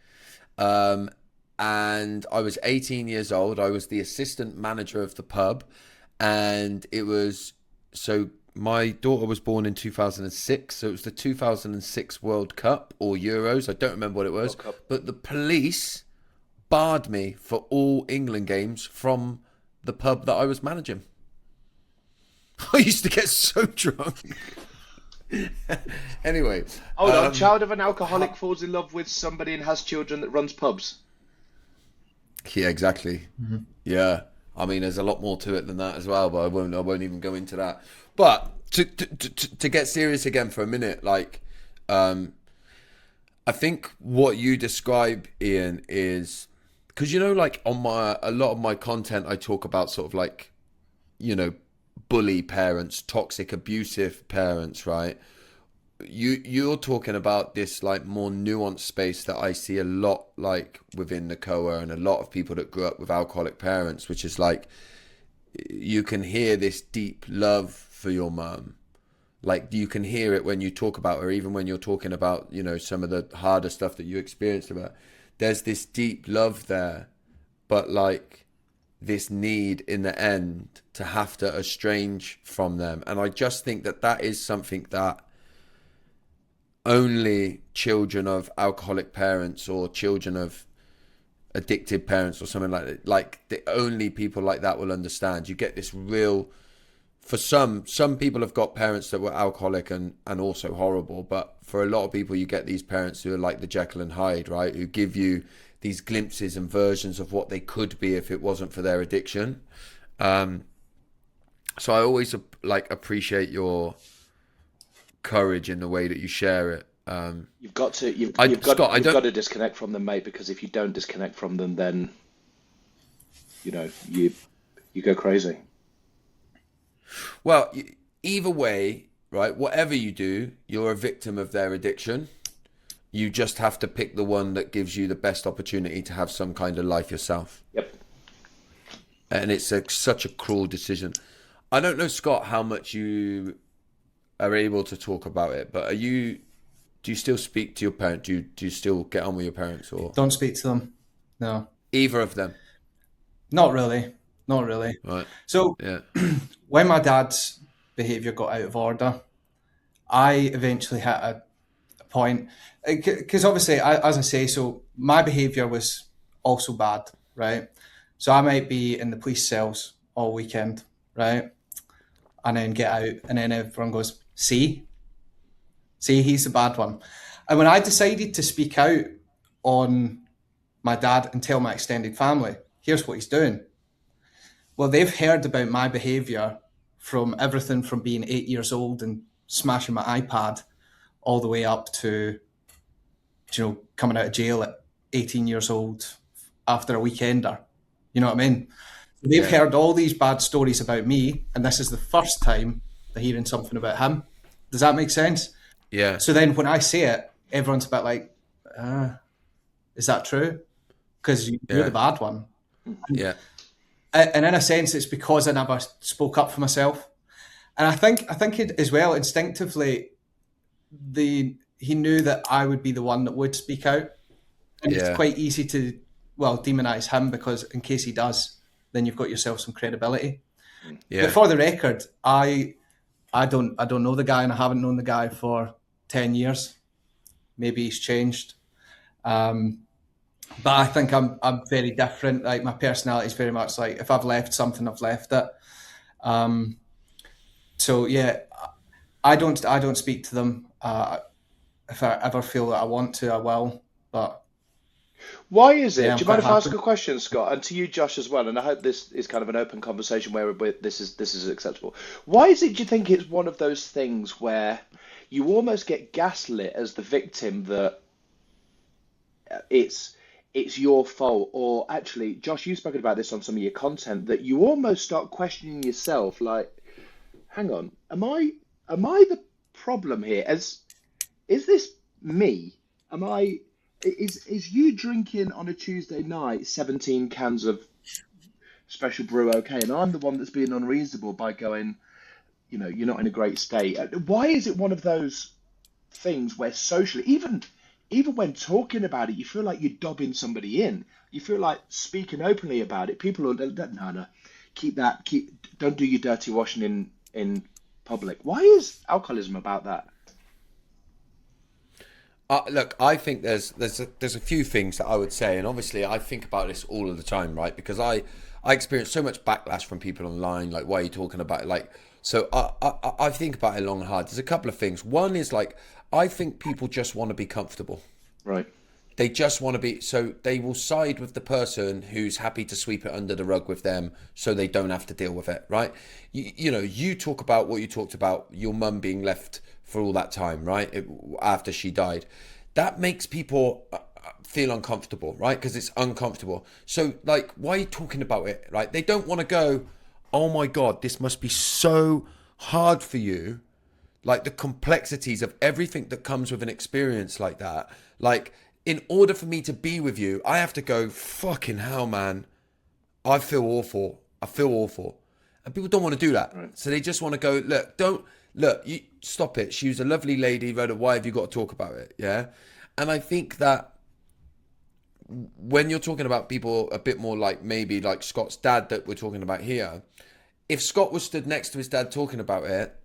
And I was 18 years old. I was the assistant manager of the pub. And it was, so my daughter was born in 2006. So it was the 2006 World Cup or Euros. I don't remember what it was. But the police barred me for all England games from the pub that I was managing. I used to get so drunk. Anyway. Hold on, child of an alcoholic falls in love with somebody and has children that runs pubs. Yeah, exactly. Mm-hmm. Yeah, I mean, there's a lot more to it than that as well, but I won't even go into that. But to get serious again for a minute, like, I think what you describe, Ian, is because like on a lot of my content, I talk about sort of like, bully parents, toxic, abusive parents, right? You're talking about this like more nuanced space that I see a lot like within NACOA and a lot of people that grew up with alcoholic parents, which is like you can hear this deep love for your mum. Like you can hear it when you talk about her, even when you're talking about, some of the harder stuff that you experienced about. There's this deep love there, but like this need in the end to have to estrange from them. And I just think that is something that only children of alcoholic parents or children of addicted parents or something like that, like the only people like that will understand. You get this real, for some people have got parents that were alcoholic and also horrible, but for a lot of people you get these parents who are like the Jekyll and Hyde, right? Who give you these glimpses and versions of what they could be if it wasn't for their addiction. So I always like appreciate your courage in the way that you share it. You've got to disconnect from them, mate, because if you don't disconnect from them, then you go crazy. Well, either way, right, whatever you do, you're a victim of their addiction. You just have to pick the one that gives you the best opportunity to have some kind of life yourself. Yep. And it's such a cruel decision. I don't know, Scott, how much you are able to talk about it, but do you still speak to your parents? Do you still get on with your parents? Or Don't speak to them. No. Either of them? Not really. not really. Right. So Yeah. when my dad's behaviour got out of order, I eventually hit a point, because obviously, as I say, so my behaviour was also bad, right? So I might be in the police cells all weekend, right? And then get out, and then everyone goes, see, he's the bad one. And when I decided to speak out on my dad and tell my extended family, here's what he's doing. Well, they've heard about my behaviour from everything from being 8 years old and smashing my iPad all the way up to, coming out of jail at 18 years old after a weekender. You know what I mean? They've heard all these bad stories about me, and this is the first time they're hearing something about him. Does that make sense? Yeah. So then when I say it, everyone's a bit like, is that true? Because you're the bad one. Yeah. And in a sense, it's because I never spoke up for myself. And I think it as well, instinctively, he knew that I would be the one that would speak out. And it's quite easy to, demonize him, because in case he does, then you've got yourself some credibility. Yeah. But for the record, I don't know the guy, and I haven't known the guy for 10 years. Maybe he's changed. But I think I'm very different. Like, my personality is very much like, if I've left something, I've left it. So yeah, I don't speak to them. If I ever feel that I want to, I will. But why is it? Yeah, Do you mind if I ask a question, Scott, and to you, Josh, as well? And I hope this is kind of an open conversation where this is acceptable. Why is it? Do you think it's one of those things where you almost get gaslit as the victim, that it's your fault? Or actually, Josh, you've spoken about this on some of your content, that you almost start questioning yourself, like, hang on, am I the problem here? Is this me? Is you drinking on a Tuesday night 17 cans of special brew okay, and I'm the one that's being unreasonable by going, you're not in a great state? Why is it one of those things where socially, even when talking about it, you feel like you're dobbing somebody in? You feel like speaking openly about it, people are, no, don't do your dirty washing in public. Why is alcoholism about that? Look, I think there's a few things that I would say, and obviously I think about this all of the time, right? Because I experience so much backlash from people online, like, why are you talking about it? Like, so I think about it long and hard. There's a couple of things. One is, like, I think people just want to be comfortable. Right. They just want to be, so they will side with the person who's happy to sweep it under the rug with them, so they don't have to deal with it, right? You talk about what you talked about, your mum being left for all that time, right? After she died. That makes people feel uncomfortable, right? Because it's uncomfortable. So, like, why are you talking about it, right? They don't want to go, oh my God, this must be so hard for you. Like, the complexities of everything that comes with an experience like that. Like, in order for me to be with you, I have to go, fucking hell, man, I feel awful. And people don't want to do that. Right. So they just want to go, you stop it. She was a lovely lady, Rhoda. Why have you got to talk about it? Yeah. And I think that when you're talking about people a bit more like maybe like Scott's dad that we're talking about here, if Scott was stood next to his dad talking about it,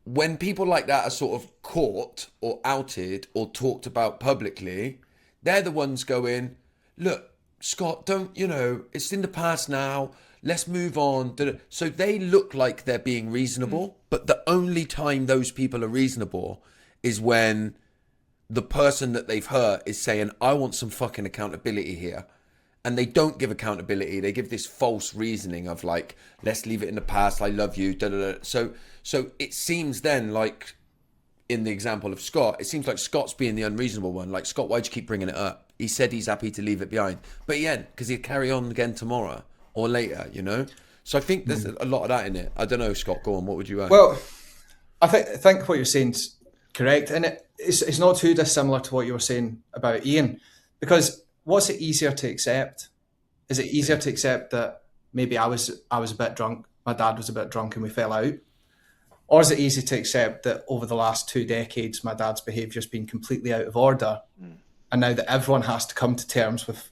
when people like that are sort of caught or outed or talked about publicly, they're the ones going, look, Scott, don't, it's in the past now. Let's move on. So they look like they're being reasonable, but the only time those people are reasonable is when the person that they've hurt is saying, I want some fucking accountability here. And they don't give accountability. They give this false reasoning of like, let's leave it in the past. I love you. So it seems then like, in the example of Scott, it seems like Scott's being the unreasonable one. Like, Scott, why'd you keep bringing it up? He said he's happy to leave it behind. But he ain't, because he'll carry on again tomorrow or later, So I think there's a lot of that in it. I don't know, Scott, go on. What would you add? Well, I think what you're saying is correct. And it's not too dissimilar to what you were saying about Ian. Because what's it easier to accept? Is it easier to accept that maybe I was a bit drunk, my dad was a bit drunk and we fell out? Or is it easy to accept that over the last 2 decades, my dad's behaviour's been completely out of order? And now that everyone has to come to terms with,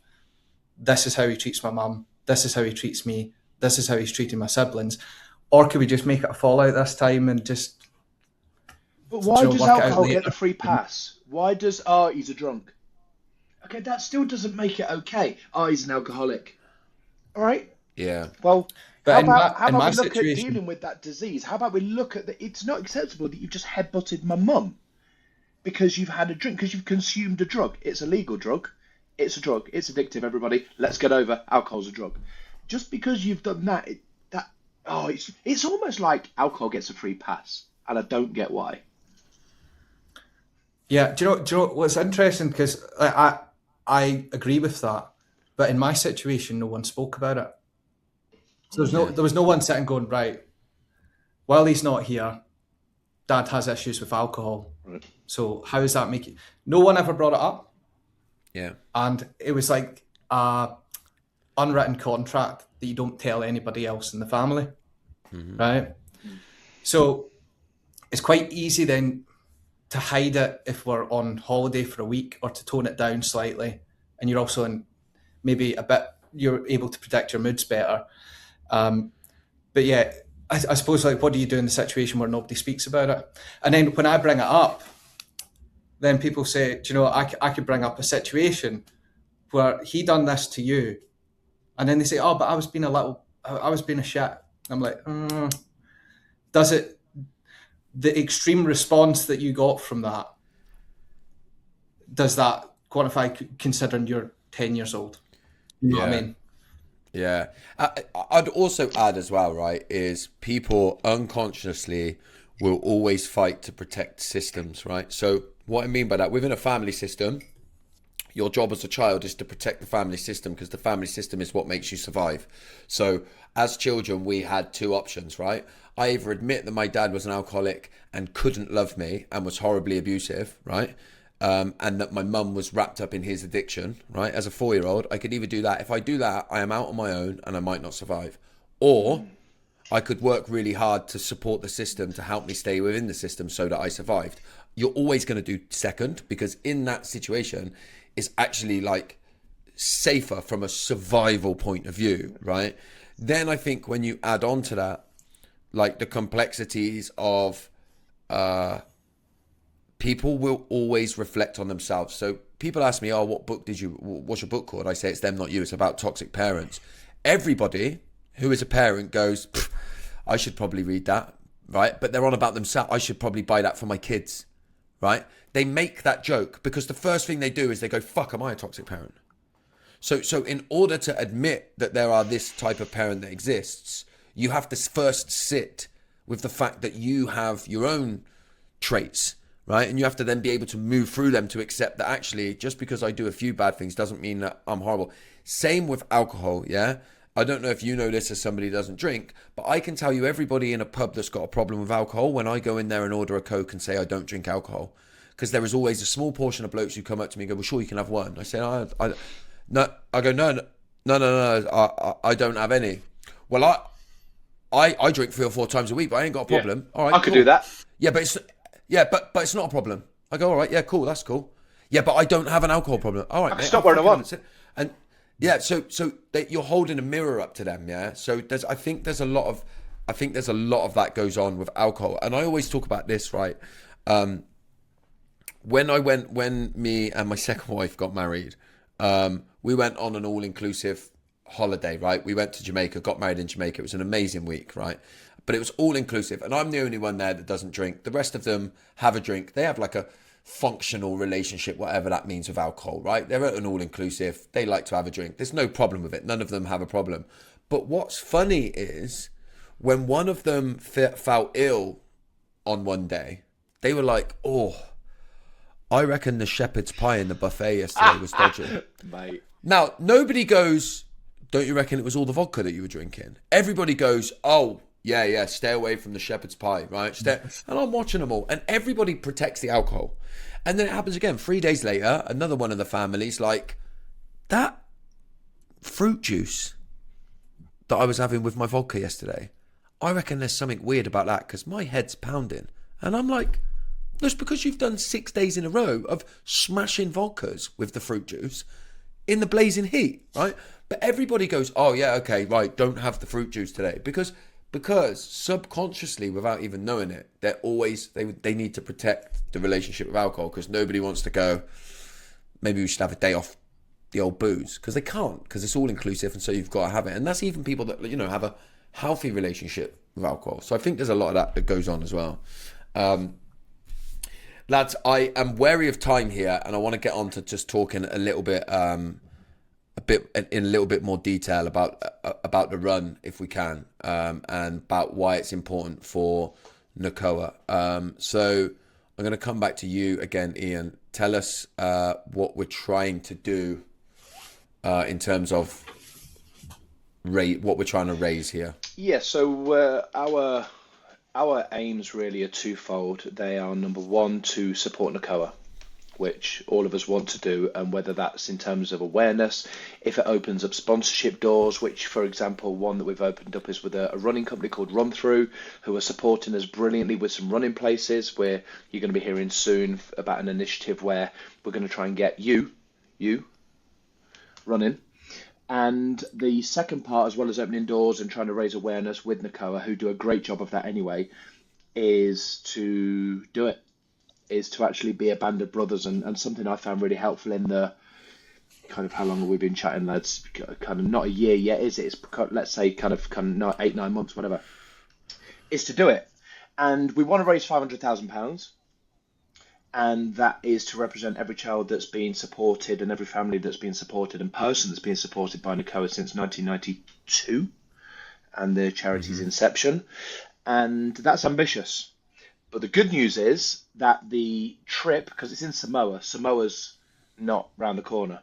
this is how he treats my mum, this is how he treats me, this is how he's treating my siblings? Or could we just make it a fallout this time and just... But why does work it out alcohol later? get the free pass? Why does, he's a drunk? Okay, that still doesn't make it okay. He's an alcoholic. All right? Yeah. Well, But how in about my we look at situation- dealing with that disease? How about we look at it's not acceptable that you've just headbutted my mum because you've had a drink, because you've consumed a drug. It's a legal drug. It's a drug. It's addictive, everybody. Let's get over. Alcohol's a drug. Just because you've done that, it's almost like alcohol gets a free pass, and I don't get why. Yeah, do you know what's interesting? Because I agree with that, but in my situation, no one spoke about it. So there was no one sitting going, right, while he's not here, Dad has issues with alcohol. Right. So how does that make it? No one ever brought it up. Yeah. And it was like a unwritten contract that you don't tell anybody else in the family, right? So it's quite easy then to hide it if we're on holiday for a week, or to tone it down slightly, and you're also in maybe you're able to predict your moods better. But yeah, I suppose, like, what do you do in the situation where nobody speaks about it? And then when I bring it up, then people say, do you know, I could bring up a situation where he done this to you, and then they say, oh, but I was being a shit. I'm like, does it? The extreme response that you got from that, does that quantify considering you're 10 years old? You know what I mean? Yeah. I'd also add as well, right, is people unconsciously will always fight to protect systems, right? So what I mean by that, within a family system, your job as a child is to protect the family system, because the family system is what makes you survive. So as children, we had two options, right? I either admit that my dad was an alcoholic and couldn't love me and was horribly abusive, right? And that my mum was wrapped up in his addiction, right? As a 4-year-old, I could either do that. If I do that, I am out on my own and I might not survive. Or I could work really hard to support the system to help me stay within the system so that I survived. You're always going to do second, because in that situation, it's actually like safer from a survival point of view, right? Then I think when you add on to that, like the complexities of people will always reflect on themselves. So people ask me, what's your book called? I say, it's Them Not You. It's about toxic parents. Everybody who is a parent goes, I should probably read that, right? But they're on about themselves. I should probably buy that for my kids, right? They make that joke because the first thing they do is they go, fuck, am I a toxic parent? So in order to admit that there are this type of parent that exists, you have to first sit with the fact that you have your own traits, right? And you have to then be able to move through them to accept that actually, just because I do a few bad things doesn't mean that I'm horrible. Same with alcohol, yeah? I don't know if you know this as somebody who doesn't drink, but I can tell you everybody in a pub that's got a problem with alcohol, when I go in there and order a Coke and say I don't drink alcohol, because there is always a small portion of blokes who come up to me and go, well, sure, you can have one. I say, no, I don't have any. Well, I drink 3 or 4 times a week, but I ain't got a problem. Yeah. All right, I could do that. Yeah, but it's not a problem. I go, all right, yeah, cool, that's cool. Yeah, but I don't have an alcohol problem. All right, I can mate, stop where I want. And yeah, so you're holding a mirror up to them, yeah. So I think there's a lot of that goes on with alcohol, and I always talk about this, right? When me and my second wife got married, we went on an all-inclusive holiday, right? We went to Jamaica, got married in Jamaica. It was an amazing week, right? But it was all-inclusive, and I'm the only one there that doesn't drink. The rest of them have a drink. They have like a functional relationship, whatever that means, with alcohol, right? They're at an all-inclusive. They like to have a drink. There's no problem with it. None of them have a problem. But what's funny is when one of them felt ill on one day, they were like, oh, I reckon the shepherd's pie in the buffet yesterday was dodgy. Mate. Now, nobody goes, don't you reckon it was all the vodka that you were drinking? Everybody goes, oh, yeah, stay away from the shepherd's pie, right? And I'm watching them all, and everybody protects the alcohol. And then it happens again. 3 days later, another one of the families like, that fruit juice that I was having with my vodka yesterday, I reckon there's something weird about that because my head's pounding. And I'm like, that's because you've done 6 days in a row of smashing vodkas with the fruit juice in the blazing heat, right? But everybody goes, oh yeah, okay, right, don't have the fruit juice today. Because subconsciously, without even knowing it, they're always, they need to protect the relationship with alcohol, because nobody wants to go, maybe we should have a day off the old booze, because they can't, because it's all inclusive, and so you've got to have it. And that's even people that, you know, have a healthy relationship with alcohol. So I think there's a lot of that goes on as well. Lads, I am wary of time here, and I want to get on to just talking a little bit in a little bit more detail about the run, if we can, and about why it's important for NACOA. So I'm going to come back to you again, Ian. Tell us what we're trying to do in terms of what we're trying to raise here. Yeah, so our aims really are twofold. They are, number one, to support NACOA, which all of us want to do, and whether that's in terms of awareness, if it opens up sponsorship doors, which, for example, one that we've opened up is with a running company called Run Through, who are supporting us brilliantly with some running places, where you're going to be hearing soon about an initiative where we're going to try and get you running. And the second part, as well as opening doors and trying to raise awareness with NACOA, who do a great job of that anyway, is to do it, is to actually be a band of brothers. And something I found really helpful in the kind of, how long have we been chatting, lads? Kind of not a year yet, is it? It's, let's say, kind of 8-9 months, whatever, is to do it. And we want to raise £500,000. And that is to represent every child that's been supported and every family that's been supported and person that's been supported by NACOA since 1992 and the charity's inception. And that's ambitious. But the good news is that the trip, because it's in Samoa's not round the corner.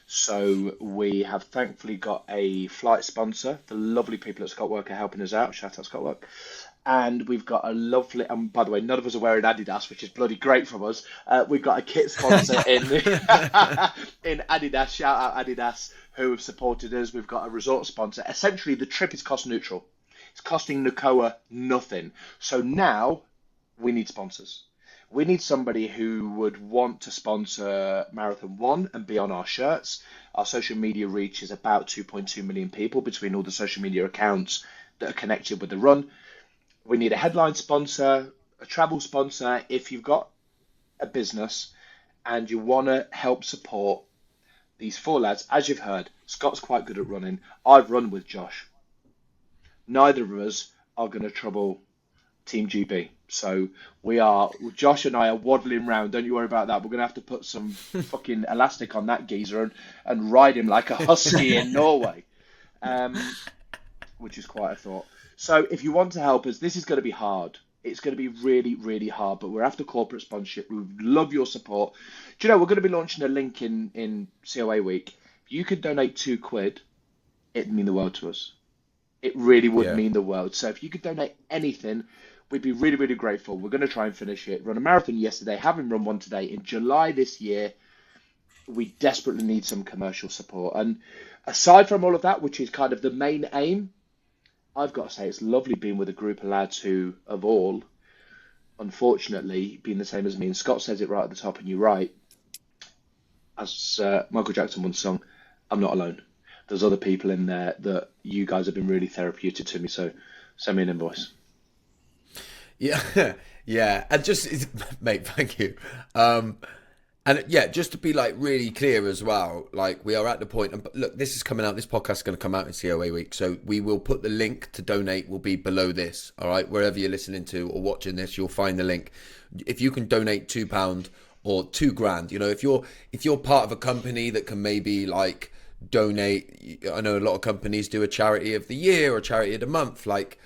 So we have thankfully got a flight sponsor, the lovely people at Scott Work are helping us out. Shout out Scott Work. And we've got a lovely, and by the way, none of us are wearing Adidas, which is bloody great from us. We've got a kit sponsor in Adidas. Shout out Adidas, who have supported us. We've got a resort sponsor. Essentially, the trip is cost neutral. It's costing NACOA nothing. So now we need sponsors. We need somebody who would want to sponsor Marathon 1 and be on our shirts. Our social media reach is about 2.2 million people between all the social media accounts that are connected with the run. We need a headline sponsor, a travel sponsor. If you've got a business and you want to help support these four lads, as you've heard, Scott's quite good at running. I've run with Josh. Neither of us are going to trouble Team GB. So Josh and I are waddling around. Don't you worry about that. We're going to have to put some fucking elastic on that geezer and ride him like a husky in Norway, which is quite a thought. So if you want to help us, this is going to be hard. It's going to be really, really hard, but we're after corporate sponsorship. We would love your support. Do you know, we're going to be launching a link in COA week. If you could donate £2, it'd mean the world to us. It really would mean the world. So if you could donate anything, we'd be really, really grateful. We're going to try and finish it. Run a marathon yesterday, having run one today. In July this year, we desperately need some commercial support. And aside from all of that, which is kind of the main aim, I've got to say it's lovely being with a group of lads who have all, unfortunately, been the same as me. And Scott says it right at the top, and you're right. As Michael Jackson once sung, I'm not alone. There's other people in there that you guys have been really therapeutic to me. So send me an invoice. Yeah, yeah. And just, mate, thank you. And yeah, just to be like really clear as well, like we are at the point, and look, this is coming out, this podcast is going to come out in COA week. So we will put the link to donate will be below this. All right. Wherever you're listening to or watching this, you'll find the link. If you can donate £2 or £2,000, you know, if you're part of a company that can maybe like donate, I know a lot of companies do a charity of the year or charity of the month, like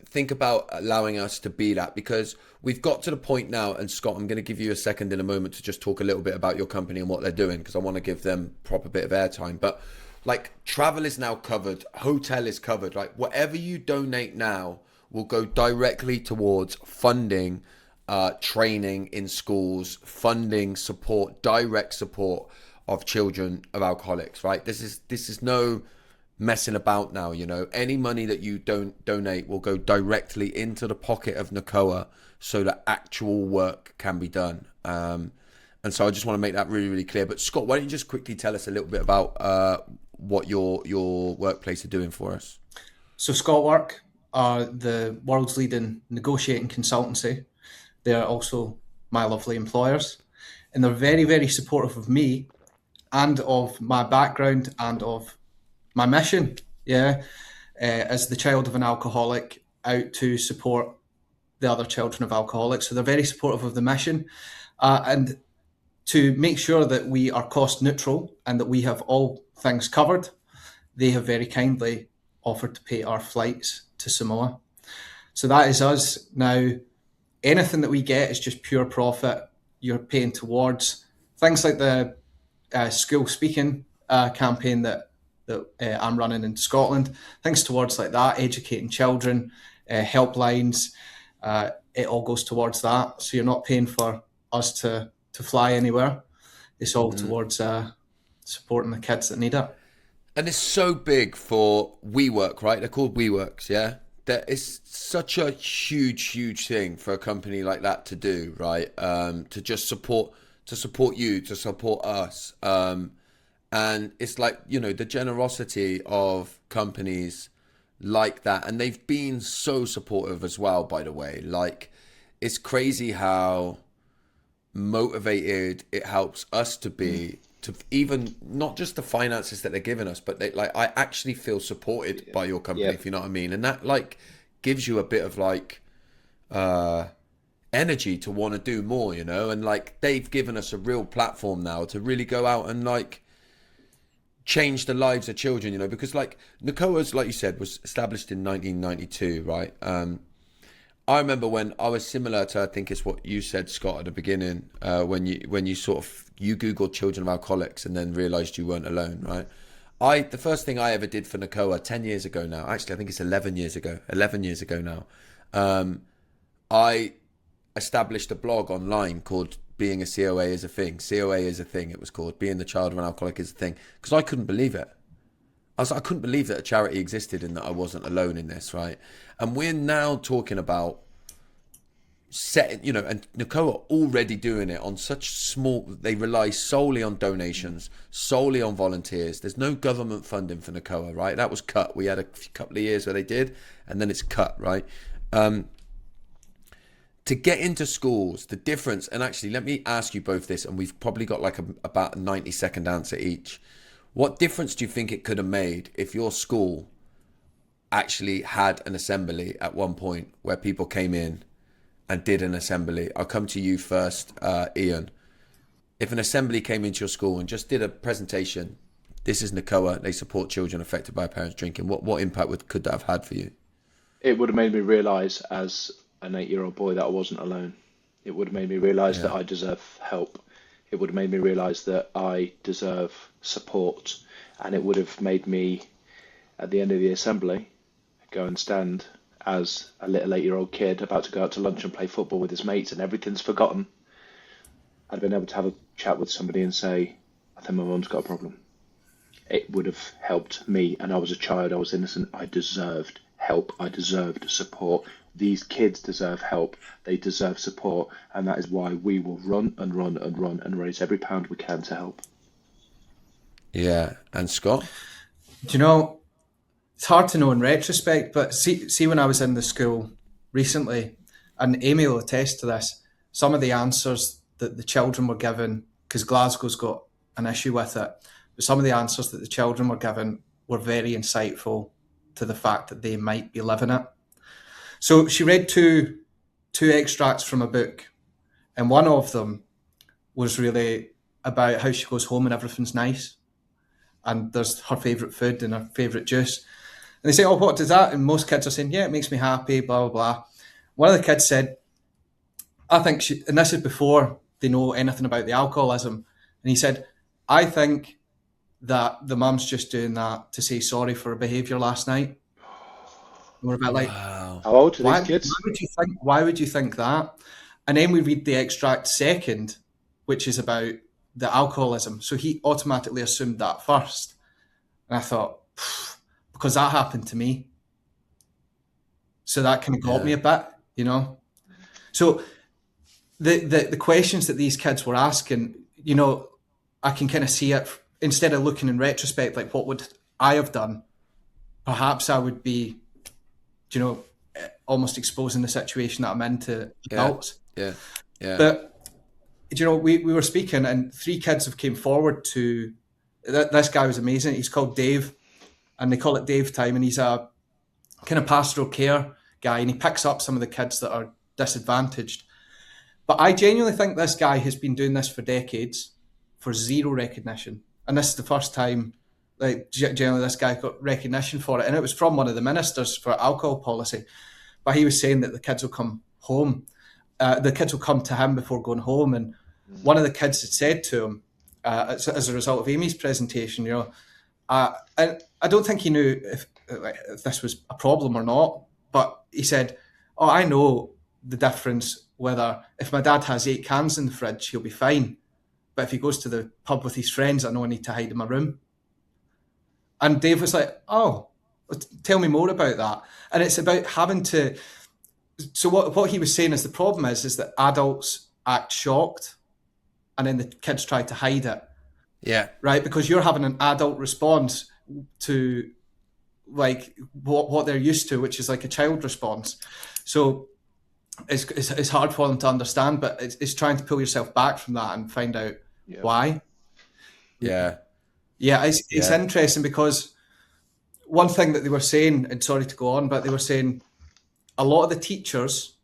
think about allowing us to be that, because we've got to the point now, and Scott, I'm going to give you a second in a moment to just talk a little bit about your company and what they're doing, because I want to give them proper bit of airtime. But like travel is now covered, hotel is covered, like whatever you donate now will go directly towards funding training in schools, funding support, direct support of children of alcoholics, right? This is no messing about now, you know. Any money that you don't donate will go directly into the pocket of NACOA so that actual work can be done. And so I just want to make that really, really clear. But Scott, why don't you just quickly tell us a little bit about what your workplace are doing for us. So Scotwork are the world's leading negotiating consultancy. They're also my lovely employers, and they're very, very supportive of me and of my background and of my mission. As the child of an alcoholic, out to support the other children of alcoholics. So they're very supportive of the mission, and to make sure that we are cost neutral and that we have all things covered, they have very kindly offered to pay our flights to Samoa. So that is us. Now, anything that we get is just pure profit. You're paying towards things like the school speaking campaign that I'm running in Scotland, things towards like that, educating children, helplines, it all goes towards that. So you're not paying for us to fly anywhere. It's all towards supporting the kids that need it. And it's so big for WeWork, right? They're called WeWorks, yeah? That is such a huge thing for a company like that to do, right? To just support you, to support us. And it's like, you know, the generosity of companies like that. And they've been so supportive as well, by the way. Like, it's crazy how motivated it helps us to be, to even not just the finances that they're giving us, but I actually feel supported by your company, if you know what I mean. And that like gives you a bit of like energy to want to do more, you know. And like they've given us a real platform now to really go out and like change the lives of children, you know, because like NACOA's, like you said, was established in 1992, right? I remember when I was similar to, I think it's what you said, Scott, at the beginning, when you sort of, you Googled children of alcoholics and then realized you weren't alone, right? The first thing I ever did for NACOA 10 years ago now, actually, I think it's 11 years ago now, I established a blog online called Being a COA is a Thing. COA is a Thing, it was called. Being the child of an alcoholic is a thing. Because I couldn't believe it. I couldn't believe that a charity existed and that I wasn't alone in this, right? And we're now talking about setting, you know, and NACOA already doing it on such small, they rely solely on donations, solely on volunteers. There's no government funding for NACOA, right? That was cut. We had a couple of years where they did, and then it's cut, right? To get into schools, the difference, and actually let me ask you both this, and we've probably got like about a 90-second answer each. What difference do you think it could have made if your school actually had an assembly at one point where people came in and did an assembly? I'll come to you first, Ian. If an assembly came into your school and just did a presentation, this is NACOA, they support children affected by parents drinking, what impact could that have had for you? It would have made me realise as an 8-year-old boy that I wasn't alone. It would have made me realise that I deserve help. It would have made me realise that I deserve support, and it would have made me, at the end of the assembly, go and stand as a little 8-year-old kid about to go out to lunch and play football with his mates and everything's forgotten. I'd been able to have a chat with somebody and say, I think my mum's got a problem. It would have helped me, and I was a child, I was innocent, I deserved help, I deserved support. These kids deserve help, they deserve support, and that is why we will run and raise every pound we can to help. Yeah, and Scott? Do you know, it's hard to know in retrospect, but see when I was in the school recently, and Amy will attest to this, some of the answers that the children were given, because Glasgow's got an issue with it, but some of the answers that the children were given were very insightful to the fact that they might be living it. So she read two extracts from a book, and one of them was really about how she goes home and everything's nice, and there's her favourite food and her favourite juice. And they say, oh, what does that? And most kids are saying, yeah, it makes me happy, blah, blah, blah. One of the kids said, I think and this is before they know anything about the alcoholism, and he said, I think that the mum's just doing that to say sorry for her behaviour last night. And we're a bit like, wow. How old are these kids? Why would you think that? And then we read the extract second, which is about the alcoholism. So he automatically assumed that first. And I thought, because that happened to me. So that kind of got me a bit, you know. So the questions that these kids were asking, you know, I can kind of see it instead of looking in retrospect, like what would I have done? Perhaps I would be, almost exposing the situation that I'm in to adults. Yeah. But, we were speaking and 3 kids have came forward to, this guy was amazing. He's called Dave, and they call it Dave time. And he's a kind of pastoral care guy, and he picks up some of the kids that are disadvantaged. But I genuinely think this guy has been doing this for decades for zero recognition. And this is the first time, like, generally this guy got recognition for it. And it was from one of the ministers for alcohol policy. But he was saying that the kids will come home. The kids will come to him before going home. And one of the kids had said to him, as a result of Amy's presentation, I don't think he knew if this was a problem or not. But he said, "Oh, I know the difference whether if my dad has 8 cans in the fridge, he'll be fine. But if he goes to the pub with his friends, I know I need to hide in my room." And Dave was like, "Oh, tell me more about that." And it's about having to... So what he was saying is the problem is that adults act shocked and then the kids try to hide it. Yeah. Right? Because you're having an adult response to like what they're used to, which is like a child response. So it's hard for them to understand, but it's trying to pull yourself back from that and find out why. Yeah. Yeah, it's interesting because one thing that they were saying, and sorry to go on, but they were saying a lot of the teachers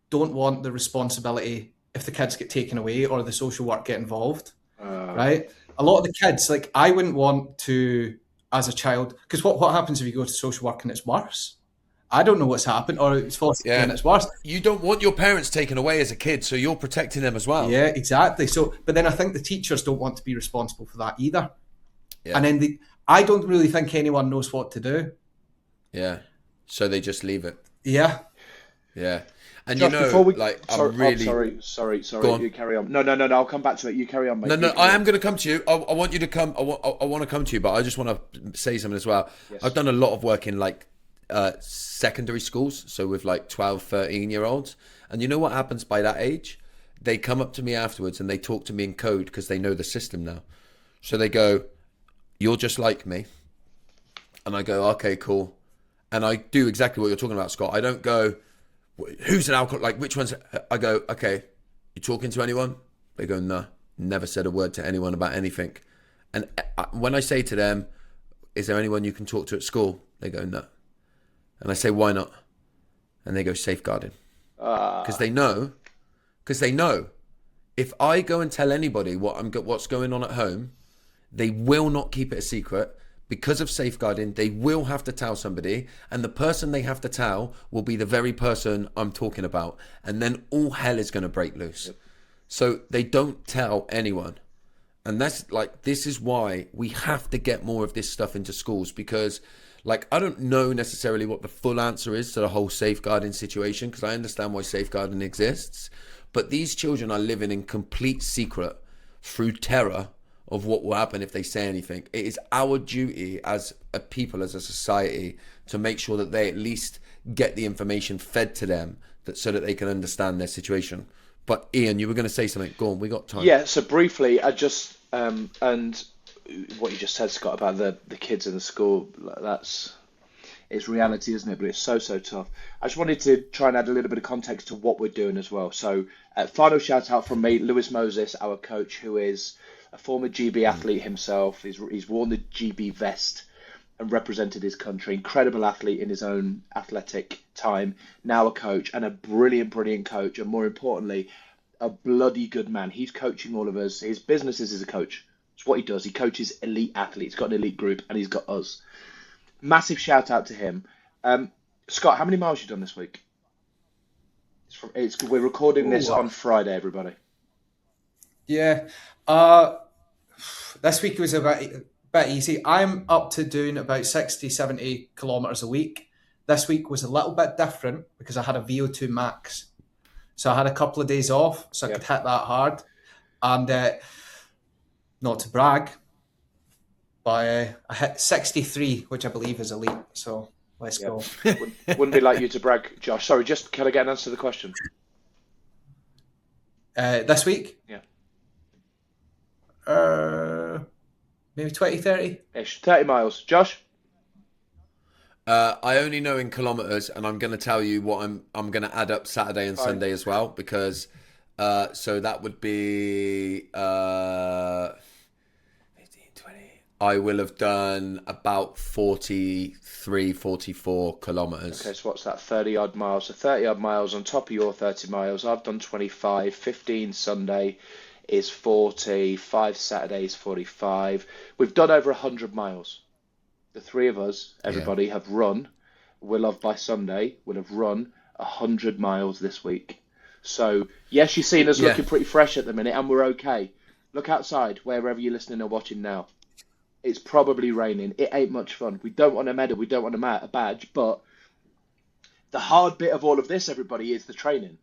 don't want the responsibility if the kids get taken away or the social work get involved, right? A lot of the kids, like I wouldn't want to, as a child, because what happens if you go to social work and it's worse? I don't know what's happened, or it's false and it's worse. You don't want your parents taken away as a kid, so you're protecting them as well. Yeah, exactly. So, but then I think the teachers don't want to be responsible for that either. Yeah. And then I don't really think anyone knows what to do. Yeah. So they just leave it. Yeah. Yeah. And Josh, before we, like, sorry, I'm really... sorry. You carry on. No, I'll come back to it. You carry on, mate. No, I am going to come to you. I want you to come. I want to come to you, but I just want to say something as well. Yes. I've done a lot of work in like secondary schools, so with like 12, 13-year-olds. And you know what happens by that age? They come up to me afterwards and they talk to me in code because they know the system now. So they go, "You're just like me." And I go, "Okay, cool." And I do exactly what you're talking about, Scott. I don't go, "Who's an alcoholic? Like, which one's..." I go, "Okay, you talking to anyone?" They go, "No, never said a word to anyone about anything." And when I say to them, "Is there anyone you can talk to at school?" They go, "No." And I say, "Why not?" And they go, "Safeguarding." Because they know if I go and tell anybody what's going on at home, they will not keep it a secret. Because of safeguarding, they will have to tell somebody, and the person they have to tell will be the very person I'm talking about, and then all hell is going to break loose. Yep. So they don't tell anyone. And this is why we have to get more of this stuff into schools, because like, I don't know necessarily what the full answer is to the whole safeguarding situation, because I understand why safeguarding exists, but these children are living in complete secret through terror of what will happen if they say anything. It is our duty as a people, as a society, to make sure that they at least get the information fed to them so that they can understand their situation. But Ian, you were going to say something. Go on, we got time. Yeah, so briefly, I just, and what you just said, Scott, about the kids in the school, it's reality, isn't it? But it's so tough. I just wanted to try and add a little bit of context to what we're doing as well. So final shout out from me, Lewis Moses, our coach, who is a former GB athlete himself. He's worn the GB vest and represented his country. Incredible athlete in his own athletic time. Now a coach, and a brilliant coach. And more importantly, a bloody good man. He's coaching all of us. His business is as a coach. It's what he does. He coaches elite athletes. He's got an elite group, and he's got us. Massive shout out to him. Scott, how many miles you done this week? We're recording this on Friday, everybody. Yeah. This week was a bit easy. I'm up to doing about 60, 70 kilometres a week. This week was a little bit different because I had a VO2 max. So I had a couple of days off so I could hit that hard. And not to brag, but I hit 63, which I believe is elite. So let's go. Wouldn't be like you to brag, Josh. Sorry, just can I get an answer to the question? This week? Yeah. maybe 20, 30? Ish, 30 miles. Josh? I only know in kilometers, and I'm going to tell you what I'm going to add up Saturday and Fine. Sunday as well, because so that would be 15, 20. I will have done about 43, 44 kilometers. Okay, so what's that? 30 odd miles. So 30 odd miles on top of your 30 miles. I've done 25, 15 Sunday is 40, 5 Saturdays 45. We've done over 100 miles. The three of us, everybody, have run. We'll have by Sunday, we'll have run 100 miles this week. So, yes, you've seen us looking pretty fresh at the minute, and we're okay. Look outside, wherever you're listening or watching now. It's probably raining. It ain't much fun. We don't want a medal, we don't want a badge, but the hard bit of all of this, everybody, is the training.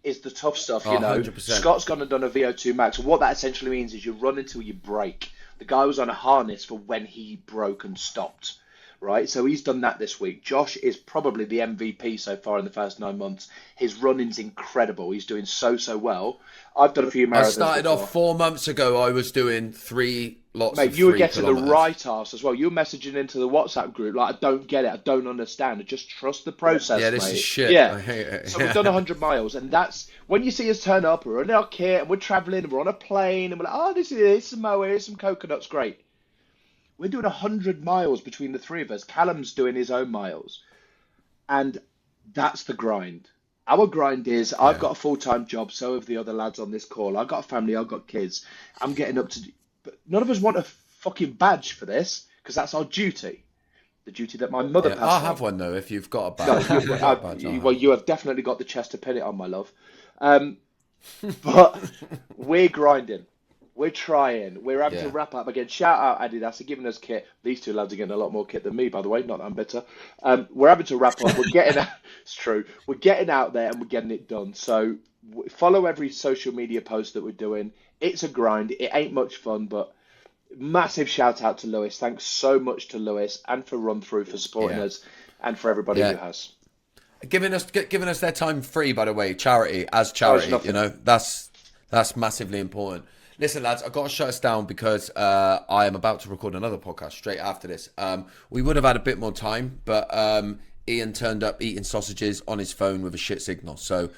Is the tough stuff, you know. 100%. Scott's gone and done a VO2 max, and what that essentially means is you run until you break. The guy was on a harness for when he broke and stopped, right? So he's done that this week. Josh is probably the MVP so far in the first 9 months. His running's incredible. He's doing so well. I've done a few marathons. I started off 4 months ago. I was doing 3 lots Mate, of you were 3 getting kilometers. the right arse as well. You were messaging into the WhatsApp group like, I don't get it, I don't understand. I just trust the process, Yeah, this mate. is shit. Yeah. I hate it. So we've done 100 miles, and that's when you see us turn up, we're in our kit, and we're travelling, and we're on a plane, and we're like, oh, this is here's Samoa, here's some coconuts, great. We're doing 100 miles between the three of us. Callum's doing his own miles. And that's the grind. Our grind is, I've got a full-time job, so have the other lads on this call. I've got a family, I've got kids. I'm getting up to... But none of us want a fucking badge for this, because that's our duty. The duty that my mother passed I'll on. have one, though, if you've got a badge. No, If you've got a badge, I'll have well, you have definitely got the chest to pin it on, my love. But we're grinding. We're trying. We're having to wrap up again. Shout out Adidas for giving us kit. These two lads are getting a lot more kit than me, by the way. Not that I'm bitter. We're having to wrap up. We're getting out. It's true. We're getting out there and we're getting it done. So follow every social media post that we're doing. It's a grind. It ain't much fun, but massive shout out to Lewis. Thanks so much to Lewis and for Run Through for supporting us and for everybody who has. Giving us their time free, by the way, charity, you know, that's massively important. Listen, lads, I've got to shut us down because I am about to record another podcast straight after this. We would have had a bit more time, but Ian turned up eating sausages on his phone with a shit signal. So,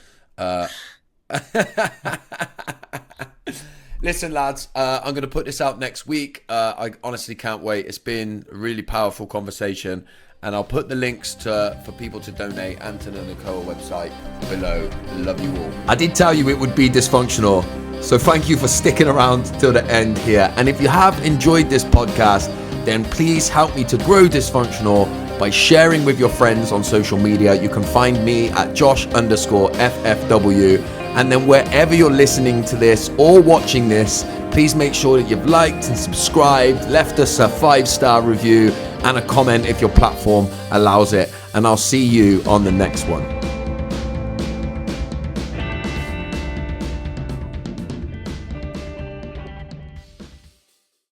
listen, lads, I'm going to put this out next week. I honestly can't wait. It's been a really powerful conversation. And I'll put the links for people to donate and to the NACOA website below. Love you all. I did tell you it would be dysfunctional. So thank you for sticking around till the end here. And if you have enjoyed this podcast, then please help me to grow Dysfunctional by sharing with your friends on social media. You can find me at Josh_FFW. And then wherever you're listening to this or watching this, please make sure that you've liked and subscribed, left us a 5-star review and a comment if your platform allows it. And I'll see you on the next one.